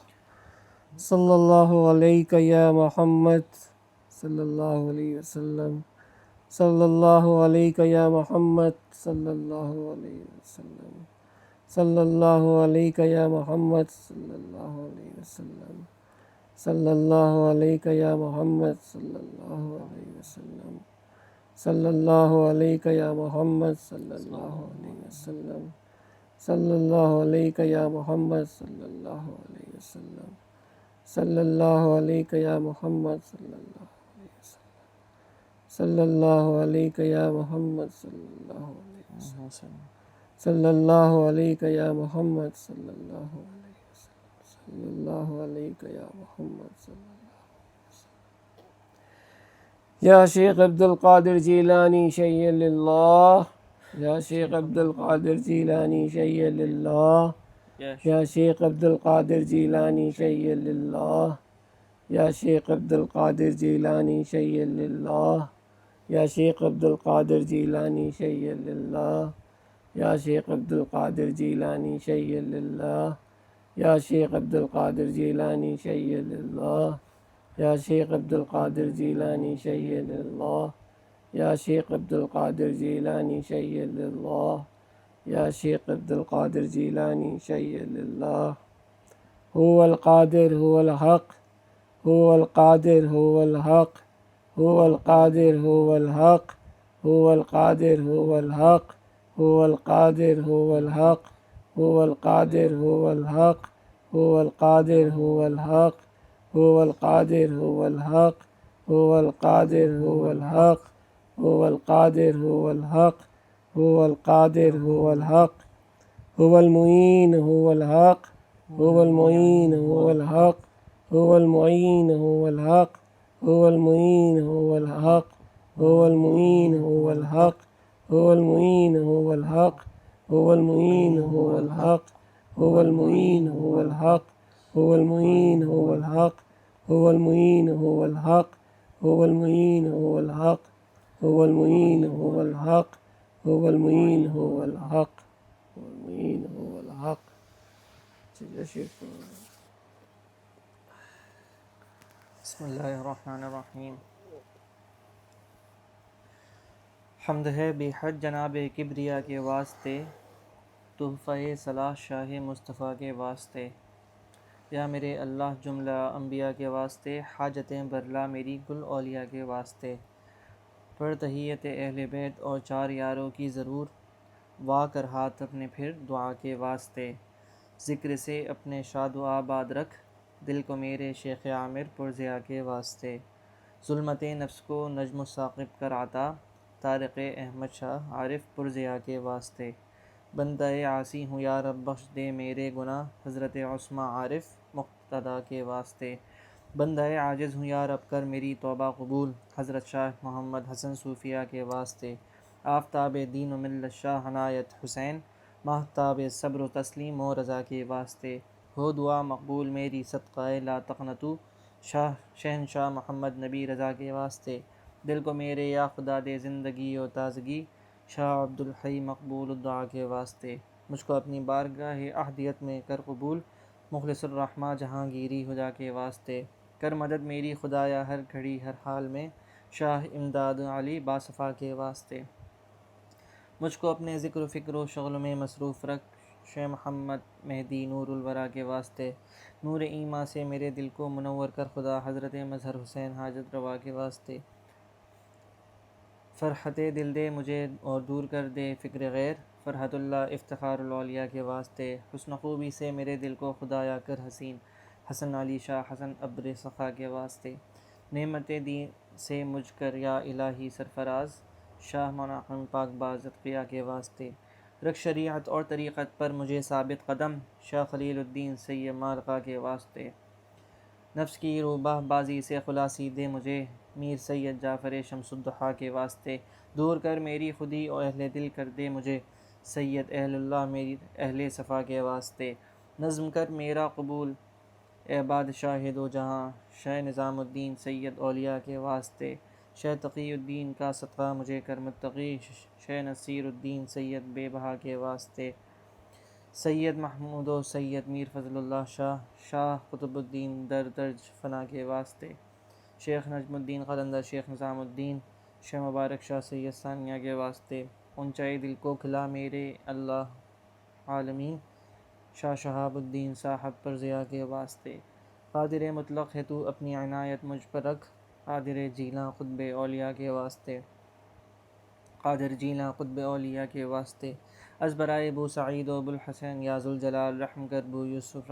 صلی اللہ علیہ یا محمد صلی اللہ علیہ وسلم، صلی اللہ علیہ یا محمد صلی اللہ علیہ وسلم، صلی اللہ علیہ یا محمد صلی اللہ علیہ وسلم، صلی اللہ علیہ یا محمد صلی اللہ علیہ وسلم، صلی اللہ علیہ یا محمد صلی اللہ علیہ وسلم، صلی اللہ علیہ یا محمد صلی اللہ علیہ وسلم، صلی اللہ علیہ یا محمد صلی اللہ علیہ وسلم، صلی اللہ علیہ یا محمد صلی اللہ علیہ وسلم، صلی اللہ علیہ یا محمد صلی اللہ علیہ وسلم، صلی اللہ علیہ یا محمد صلی اللہ. یا شیخ عبد القادر جیلانی شیع للہ، یا شیخ عبد القادر جیلانی شیع للہ، یا شیخ عبد القادر جیلانی شیع للہ، یا شیخ عبد القادر جیلانی شیع للہ، یا شیخ عبد القادر جیلانی شیع للہ، یا شیخ عبد القادر جیلانی شیع للہ، یا شیخ عبد القادر جیلانی شیع للہ، یا شیخ عبد القادر جیلانی شیع للہ، یا شیخ عبد القادر جیلانی شیع للہ، یا شیخ عبد القادر جیلانی شیع للہ. هو القادر هو الحق، هو القادر هو الحق، هو القادر هو الحق، هو القادر هو الحق، هو القادر هو الحق، هو القادر هو الحق، هو القادر هو الحق، هو القادر هو الحق، هو القادر هو الحق، هو القادر هو الحق، هو القادر هو الحق، هو المعين هو الحق، هو المعين هو الحق، هو المعين هو الحق، هو المعين هو الحق، هو المعين هو الحق، هو المعين هو الحق، هو المعين هو الحق، هو المعين هو الحق، هو المعين هو الحق، هو المعين هو الحق، هو المعين هو الحق، هو المعين هو الحق، هو المعين هو الحق، هو المعين هو الحق. بسم اللہ الرحمن الرحیم. حمد ہے بے حد جناب کبریا کے واسطے، تحفہ صلاح شاہ مصطفیٰ کے واسطے. یا میرے اللہ جملہ انبیاء کے واسطے، حاجتیں برلا میری گل اولیاء کے واسطے. پر تحیت اہل بیت اور چار یاروں کی ضرور، وا کر ہاتھ اپنے پھر دعا کے واسطے. ذکر سے اپنے شاد و آباد رکھ، دل کو میرے شیخ عامر پرزیا کے واسطے. ظلمت نفس کو نجم و ثاقب کر عطا، طارق احمد شاہ عارف پرزیا کے واسطے۔ بندہ عاصی ہوں یا رب بخش دے میرے گناہ، حضرت عثمان عارف مقتدیٰ کے واسطے۔ بندہ عاجز ہوں یا رب کر میری توبہ قبول، حضرت شاہ محمد حسن صوفیہ کے واسطے۔ آفتاب دین و ملت شاہ عنایت حسین، ماہتاب صبر و تسلیم و رضا کے واسطے۔ ہو دعا مقبول میری صدقہ لا تقنطو، شہنشاہ محمد نبی رضا کے واسطے۔ دل کو میرے یا خدا دے زندگی و تازگی، شاہ عبدالحی مقبول الدعا کے واسطے۔ مجھ کو اپنی بارگاہ احدیت میں کر قبول، مخلص الرحمٰ جہانگیری خدا کے واسطے۔ کر مدد میری خدایا ہر گھڑی ہر حال میں، شاہ امداد علی باصفا کے واسطے۔ مجھ کو اپنے ذکر و فکر و شغل میں مصروف رکھ، شیخ محمد مہدی نور الورا کے واسطے۔ نور ایمان سے میرے دل کو منور کر خدا، حضرت مظہر حسین حاجت روا کے واسطے۔ فرحت دل دے مجھے اور دور کر دے فکر غیر، فرحت اللہ افتخار الاولیاء کے واسطے۔ حسن خوبی سے میرے دل کو خدایا کر حسین، حسن علی شاہ حسن ابر سخا کے واسطے۔ نعمت دی سے مجھ کر یا الہی سرفراز، شاہ منعم پاک باز اتقیاء کے واسطے۔ رکھ شریعت اور طریقت پر مجھے ثابت قدم، شاہ خلیل الدین سید مارقہ کے واسطے۔ نفس کی روبہ بازی سے خلاصی دے مجھے، میر سید جعفر شمس الضحیٰ کے واسطے۔ دور کر میری خودی اور اہل دل کر دے مجھے، سید اہل اللہ میری اہل صفا کے واسطے۔ نظم کر میرا قبول اے بادشاہ دو جہاں، شاہ نظام الدین سید اولیاء کے واسطے۔ شاہ تقی الدین کا صدقہ مجھے کر متقی، شاہ نصیر الدین سید بے بہا کے واسطے۔ سید محمود و سید میر فضل اللہ شاہ، شاہ قطب الدین در درج فنا کے واسطے۔ شیخ نجم الدین قلندر شیخ نظام الدین، شاہ مبارک شاہ سید ثانیہ کے واسطے۔ اونچائی دل کو کھلا میرے اللہ عالمین، شاہ شہاب الدین صاحب پرزیا کے واسطے۔ قادر مطلق ہے تو اپنی عنایت مجھ پر رکھ، قادر جیلاں قطب اولیاء کے واسطے۔ قادر جیلاں قطب اولیاء کے واسطے۔ از برائے بو سعید و ابوالحسن یا ذوالجلال، رحم کر بو یوسف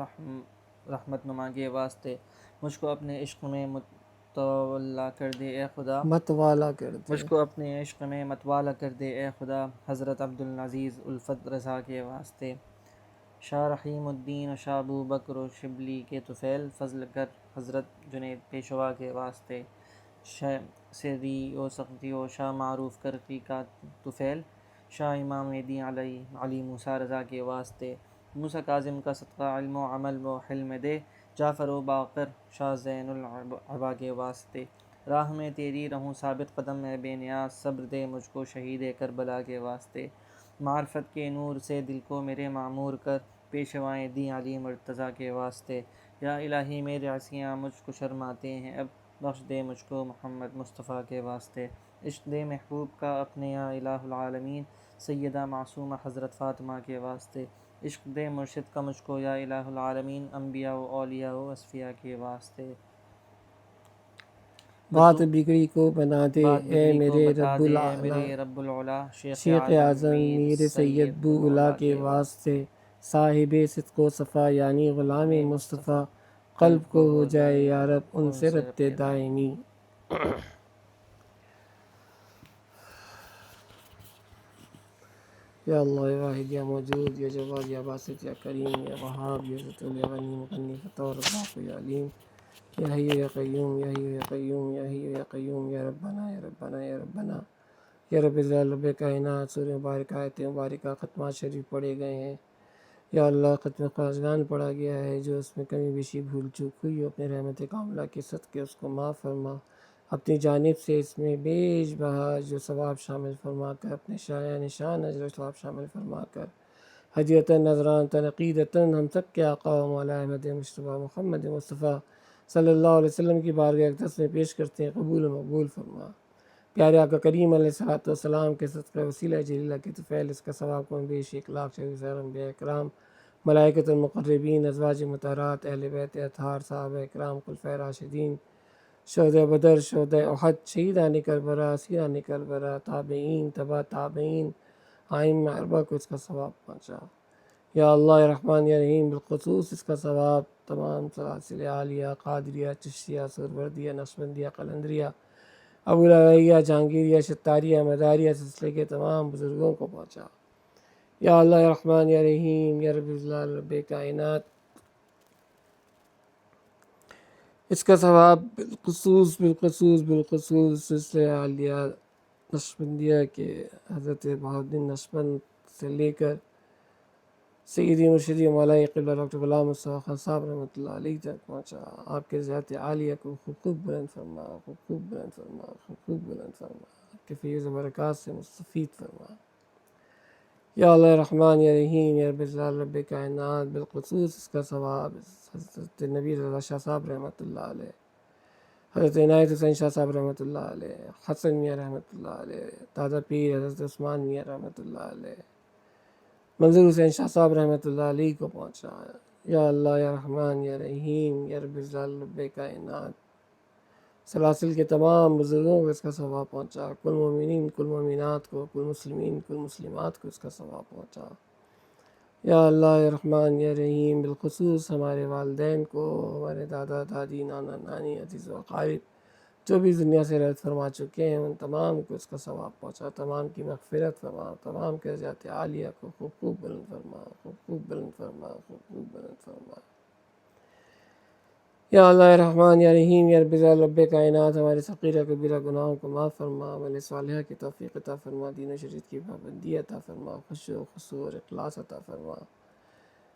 رحمت نما کے واسطے۔ مجھ کو اپنے عشق میں متوالا کر دے اے خدا، متوالا کر دے۔ مجھ کو اپنے عشق میں متوالا کر دے اے خدا، حضرت عبدالعزیز الفت رضا کے واسطے۔ شاہ رحیم الدین و شاہ ابو بکر و شبلی کے طفیل، فضل کر حضرت جنید پیشوا کے واسطے۔ شاہ سری و سختی و شاہ معروف کرقی کا طفیل، شاہ امام مہدی علی موسیٰ رضا کے واسطے۔ موسیٰ کاظم کا صدقہ علم و عمل و حلم دے، جعفر و باقر شاہ زین العبا کے واسطے۔ راہ میں تیری رہوں ثابت قدم اے بے نیاز، صبر دے مجھ کو شہید کربلا کے واسطے۔ معرفت کے نور سے دل کو میرے معمور کر، پیشوائے دی علی مرتضیٰ کے واسطے۔ یا الہی میرے عصیاں مجھ کو شرماتے ہیں اب، بخش دے مجھ کو محمد مصطفیٰ کے واسطے۔ عشق دے محبوب کا اپنے یا الہ العالمین، سیدہ معصومہ حضرت فاطمہ کے واسطے۔ عشق دے مرشد کا مجھ کو یا الہ العالمین، انبیاء و اولیاء و اصفیاء کے واسطے۔ بات بگڑی کو بنا دے اے میرے رب میرے العلا، رب العلا، شیخ اعظم میر سید بو الا کے واسطے۔ صاحب صدق و صفا یعنی غلام مصطفیٰ، قلب کو ہو جائے یا رب ان سے ربط دائمی۔ یا اللہ یا واحد یا موجود یا جواد یا باسط یا کریم یا وہاب یا ذل یا غنی مغنی فتح رباق یا علیم، یا حی یا قیوم یا حی یا قیوم یا حی یا قیوم، یا ربنا یا ربنا یا ربنا یا رب ذل رب کائنات۔ سورہ مبارکہ آیت مبارکہ ختمات شریف پڑھے گئے ہیں۔ یا اللہ ختم خواجگان پڑھا گیا ہے، جو اس میں کمی بیشی بھول چوک ہوئی ہو اپنے رحمت کاملہ کے صدقے اس کو معاف فرما، اپنی جانب سے اس میں بیش بہا جو ثواب شامل فرما کر، اپنے شایع نشان اجر و ثواب شامل فرما کر، ہدیتاً نذرانۃ عقیدتاً ہم سب کے آقا و مولا احمد مصطفیٰ محمد مصطفیٰ صلی اللہ علیہ وسلم کی بارگاہ اقدس میں پیش کرتے ہیں، قبول و مقبول فرما۔ پیارے آقا کریم علیہ الصلوۃ والسلام کے صدقہ وسیلہ جلیلہ کے طفیل، اس کا ثواب کو بیش 1,40,000 انبیاء اکرام، ملائکۃ المقربین، ازواج مطہرات، اہل بیت اطہار، صحابہ اکرام، خلفائے راشدین، شہداء بدر، شہداء احد، شہیدان کربلا، اسیران کربلا، تابعین، تبع تابعین، ائمہ اربعہ کو اس کا ثواب پہنچا۔ یا اللہ یا رحمان یا رحیم، بالخصوص اس کا ثواب تمام سلاسل عالیہ، قادریہ، چشتیہ، سہروردیہ، نقشبندیہ، قلندریہ، ابوالعلیہ، جہانگیریہ، شتاریہ، مداریہ سلسلے کے تمام بزرگوں کو پہنچا۔ یا اللہ یا رحمان یا رحیم یا رب الجلال رب کائنات، اس کا ثواب بالخصوص سلسلہ عالیہ نقشبندیہ کے حضرت بہاؤالدین نقشبند سے لے کر سیدی مرشدی مولائی قبلہ ڈاکٹر غلام مصطفیٰ خان صاحب رحمۃ اللہ علیہ تک پہنچا۔ آپ کے ذات عالیہ کو خوب بلند فرما، خوب بلند فرما، خوب بلند فرما، آپ کے فیض و برکات سے مستفید فرما۔ یا اللہ رحمان یا رحیم یا رب الجلال رب کائنات، بالخصوص اس کا ثواب حضرت نبی رضا شاہ صاحب رحمۃ اللہ علیہ، حضرت عنایت حسین شاہ صاحب رحمۃ اللہ علیہ، حسن میاں رحمۃ اللہ علیہ، دادا پیر حضرت عثمان میاں رحمۃ اللہ علیہ، منظور حسین شاہ صاحب رحمۃ اللہ علیہ کو پہنچا۔ یا اللہ یا رحمان یا رحیم یا رب الجلال رب کائنات، سلاسل کے تمام بزرگوں کو اس کا ثواب پہنچا، کل مومنین کل مومنات کو، کل مسلمین کل مسلمات کو اس کا ثواب پہنچا۔ یا اللہ یا رحمان یا رحیم، بالخصوص ہمارے والدین کو، ہمارے دادا دادی، نانا نانی، عزیز و اقارب جو بھی دنیا سے رحلت فرما چکے ہیں، ان تمام کو اس کا ثواب پہنچا، تمام کی مغفرت فرما، تمام کے درجات عالیہ کو خوب بلند فرما، خوب بلند فرما، خوب بلند فرما۔ یا اللہ یا رحمان یا رحیم یا رب الجلال رب کائنات، ہمارے صغیرہ کبیرہ گناہوں کو معاف فرما، عمل صالحہ کی توفیق عطا فرما، دین و شریعت کی پابندی عطا فرما، خشوع و خضوع اور اخلاص عطا فرما۔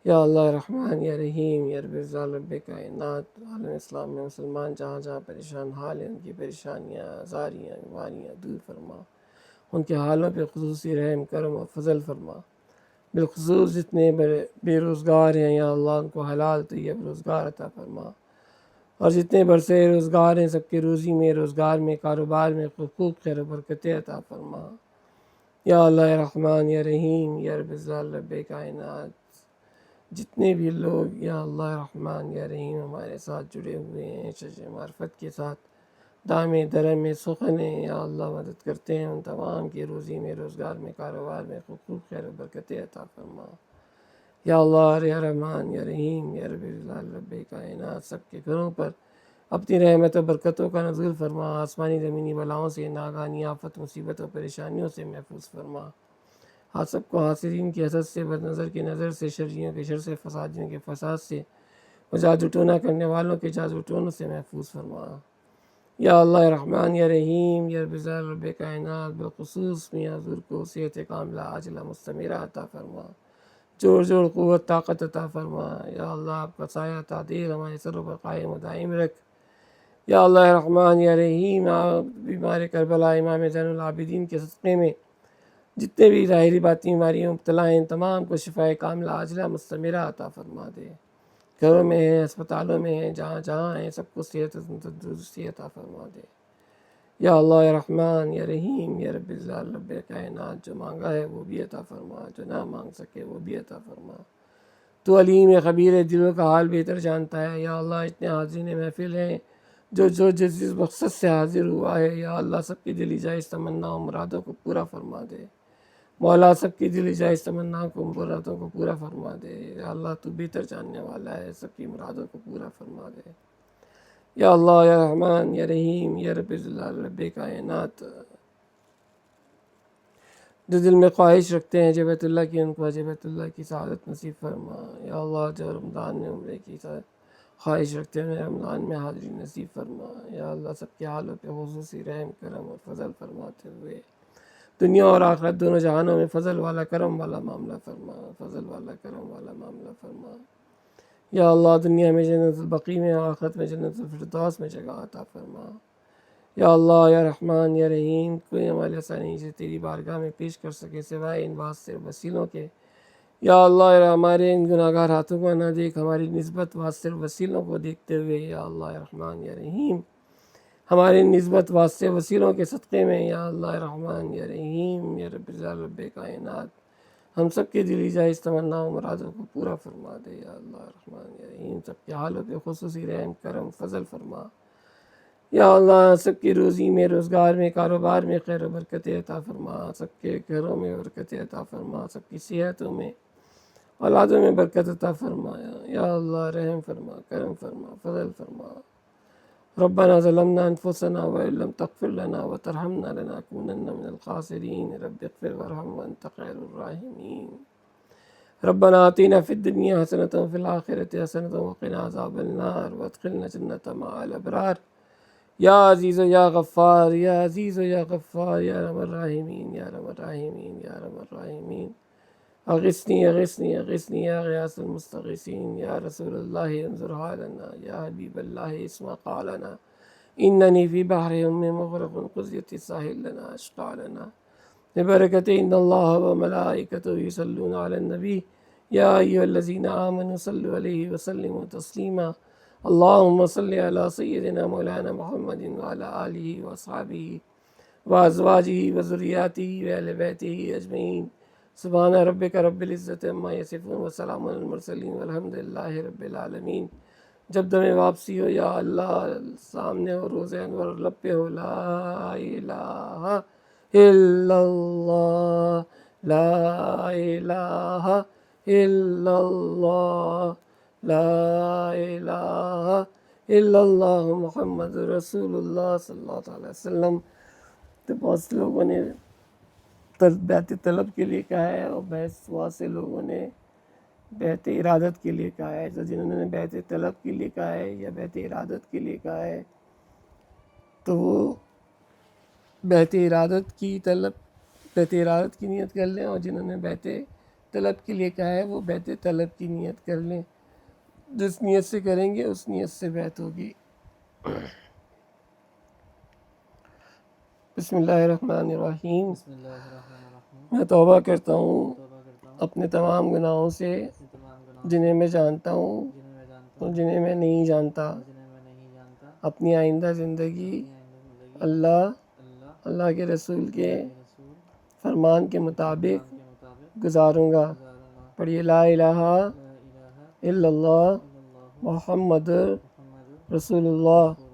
یا اللہ یا رحمان یا رحیم یا رب الجلال رب کائنات، عالم اسلام میں مسلمان جہاں جہاں پریشان حال ہیں، ان کی پریشانیاں، آزاریاں، بیماریاں دور فرما، ان کے حالوں پہ خصوصی رحم کرم اور فضل فرما۔ بالخصوص جتنے بے روزگار ہیں یا اللہ، ان کو حلال طیب روزگار عطا فرما، اور جتنے برسے روزگار ہیں سب کے روزی میں، روزگار میں، کاروبار میں خوب خیر و برکتیں عطا فرما۔ یا اللہ یا رحمان یا رحیم یا رب الجلال رب کائنات، جتنے بھی لوگ یا اللہ یا رحمان یا رحیم ہمارے ساتھ جڑے ہوئے ہیں شجر معرفت کے ساتھ، دامے درم میں سخن ہیں یا اللہ مدد کرتے ہیں، ان تمام کی روزی میں، روزگار میں، کاروبار میں خوب خیر و برکتیں عطا فرما۔ یا اللہ یا رحمان یا رحیم یا رب الجلال رب کائنات، سب کے گھروں پر اپنی رحمت و برکتوں کا نزول فرما، آسمانی زمینی بلاؤں سے، ناگہانی آفت مصیبت و پریشانیوں سے محفوظ فرما۔ آپ سب کو حاسدین کی حسد سے، بد نظر کی نظر سے، شرریوں کے شر سے، فسادیوں کے فساد سے، اور جادو ٹونا کرنے والوں کے جادو ٹونوں سے محفوظ فرما۔ یا اللہ یا رحمان یا رحیم یا رب الجلال رب کائنات، بالخصوص میاں حضور کو صحت کاملہ عاجلہ مستمرہ عطا فرما، جوڑ قوت طاقت عطا فرما۔ یا اللہ آپ کا سایہ تعدیل ہمارے سروں پر قائم و دائم رکھ۔ یا اللہ یا رحمان یا رحیم، آپ بیمار کربلا امام زین العابدین کے صدقے میں جتنے بھی ظاہری باطنی بیماریوں مبتلا ہیں، ان تمام کو شفائے کاملہ عاجلہ مستمرہ عطا فرما دے۔ گھروں میں ہیں، اسپتالوں میں ہیں، جہاں جہاں ہیں، سب کو صحت و تندرستی عطا فرما دے۔ یا اللہ یا رحمان یا رحیم یا رب الجلال رب کائنات، جو مانگا ہے وہ بھی عطا فرما، جو نہ مانگ سکے وہ بھی عطا فرما۔ تو علیم خبیر ہے، دلوں کا حال بہتر جانتا ہے۔ یا اللہ اتنے حاضرین محفل ہیں، جو جس مقصد سے حاضر ہوا ہے، یا اللہ سب کی دلی جائز تمنا و مرادوں کو پورا فرما دے۔ مولا سب کی دلی جائز تمنا کو، مرادوں کو پورا فرما دے۔ یا اللہ تو بہتر جاننے والا ہے، سب کی مرادوں کو پورا فرما دے۔ یا اللہ یا رحمان یا رحیم یا رب الجلال رب کائنات، جو دل میں خواہش رکھتے ہیں بیت اللہ کی، ان کو بیت اللہ کی سعادت نصیب فرما۔ یا اللہ جو رمضان میں عمرے کی خواہش رکھتے ہیں، رمضان میں حاضری نصیب فرما۔ یا اللہ سب کے حالوں پہ خصوصی رحم کرم اور فضل فرماتے ہوئے دنیا اور آخرت دونوں جہانوں میں فضل والا کرم والا معاملہ فرما، فضل والا کرم والا معاملہ فرما۔ یا اللہ دنیا میں جنت البقیع میں، آخرت میں جنت الفردوس میں جگہ عطا فرما۔ یا اللہ یا رحمان یا رحیم، کوئی ہمارے آسانی سے تیری بارگاہ میں پیش کر سکے سوائے ان واسطے وسیلوں کے۔ یا اللہ ہمارے ان گناہ گار ہاتھوں کو نہ دیکھ، ہماری نسبت واسطے وسیلوں کو دیکھتے ہوئے یا اللہ یا رحمان یا رحیم، ہماری نسبت واسطے وسیلوں کے صدقے میں یا اللہ رحمان یا رحیم یا رب الجلال رب کائنات، ہم سب کے دلی جائز تمنا و مرادوں کو پورا فرما دے۔ یا اللہ رحمان یا رحیم، سب کے حالوں پہ خصوصی رحم کرم فضل فرما۔ یا اللہ سب کی روزی میں، روزگار میں، کاروبار میں خیر و برکت عطا فرما، سب کے گھروں میں برکت عطا فرما، سب کی صحتوں میں اولادوں میں برکت عطا فرمایا یا اللہ، رحم فرما، کرم فرما، فضل فرما۔ ربنا ظلمنا انفسنا وان لم تغفر لنا وترحمنا لنكونن من الخاسرين رب اغفر وارحم وانت خير الراحمين۔ ربنا آتنا في الدنيا حسنة وفي الآخرة حسنة وقنا عذاب النار وادخلنا جنة مع الأبرار یا عزیز و یا غفار، یا عزیز و یا غفار، یا ارحم الراحمین، یا ارحم الراحمین، یا ارحم الراحمین۔ اغثنی اغثنی اغثنی یا غیاث المستغیثین، یا رسول اللہ انظر حالنا، یا حبیب اللہ اسمع قالنا، اننی فی بحر مغرق قضیت الساحل لنا اشقى لنا ببرکت ان اللہ وملائکتہ یصلون علی النبی یا ایھا الذین آمنوا صلوا علیہ وسلموا تسلیما۔ اللہم صلی علی سیدنا مولانا محمد وعلی آلہ واصحابہ وازواجہ وذریاتہ واہل بیتہ اجمعین۔ سبحان ربک رب العزت عما یصفون وسلام علی المرسلین والحمد للہ رب العالمین۔ جب دم واپسی ہو یا اللہ سامنے ہو، روز انور لب پہ ہو، لا الہ الا اللہ، لا الہ الا اللہ، لا الہ الا اللہ محمد رسول اللہ صلی اللہ علیہ وسلم۔ تو بہت سے لوگوں نے بیعت طلب کے لیے کہا ہے، اور بہت سے لوگوں نے بیعت ارادت کے لیے کہا ہے۔ تو جنہوں نے بیعت طلب کے لیے کہا ہے یا بیعت ارادت کے لیے کہا ہے تو وہ بیعت ارادت کی نیت کر لیں، اور جنہوں نے بیعت طلب کے لیے کہا ہے وہ بیعت طلب کی نیت کر لیں۔ جس نیت سے کریں گے اس نیت سے بیعت ہوگی۔ بسم اللہ الرحمن الرحیم۔ بسم اللہ الرحمن الرحیم۔ میں توبہ کرتا ہوں توبہ کرتا ہوں اپنے تمام گناہوں سے، اپنے تمام گناہوں جنہیں میں جانتا ہوں جنہیں میں جانتا اور ہوں جنہیں میں نہیں جانتا۔ اور جنہیں میں نہیں جانتا۔ اپنی آئندہ زندگی اپنی آئندہ زندگی اللہ اللہ کے رسول کے کے رسول فرمان کے مطابق کے مطابق گزاروں گا۔ گزاروں گا۔ پڑھیے لا الہ لا الہ الا اللہ الا اللہ محمد محمد رسول اللہ۔ رسول اللہ۔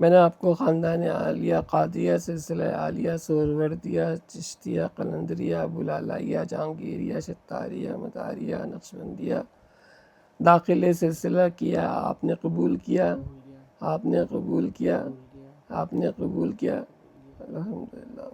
میں نے آپ کو خاندان عالیہ قادریہ، سلسلہ عالیہ سہروردیہ، چشتیہ، قلندریہ، ابوالعالیہ، جہانگیریہ، ستاریہ، مداریہ، نقشبندیہ داخل سلسلہ کیا۔ آپ نے قبول کیا، آپ نے قبول کیا، آپ نے قبول کیا، الحمدللہ۔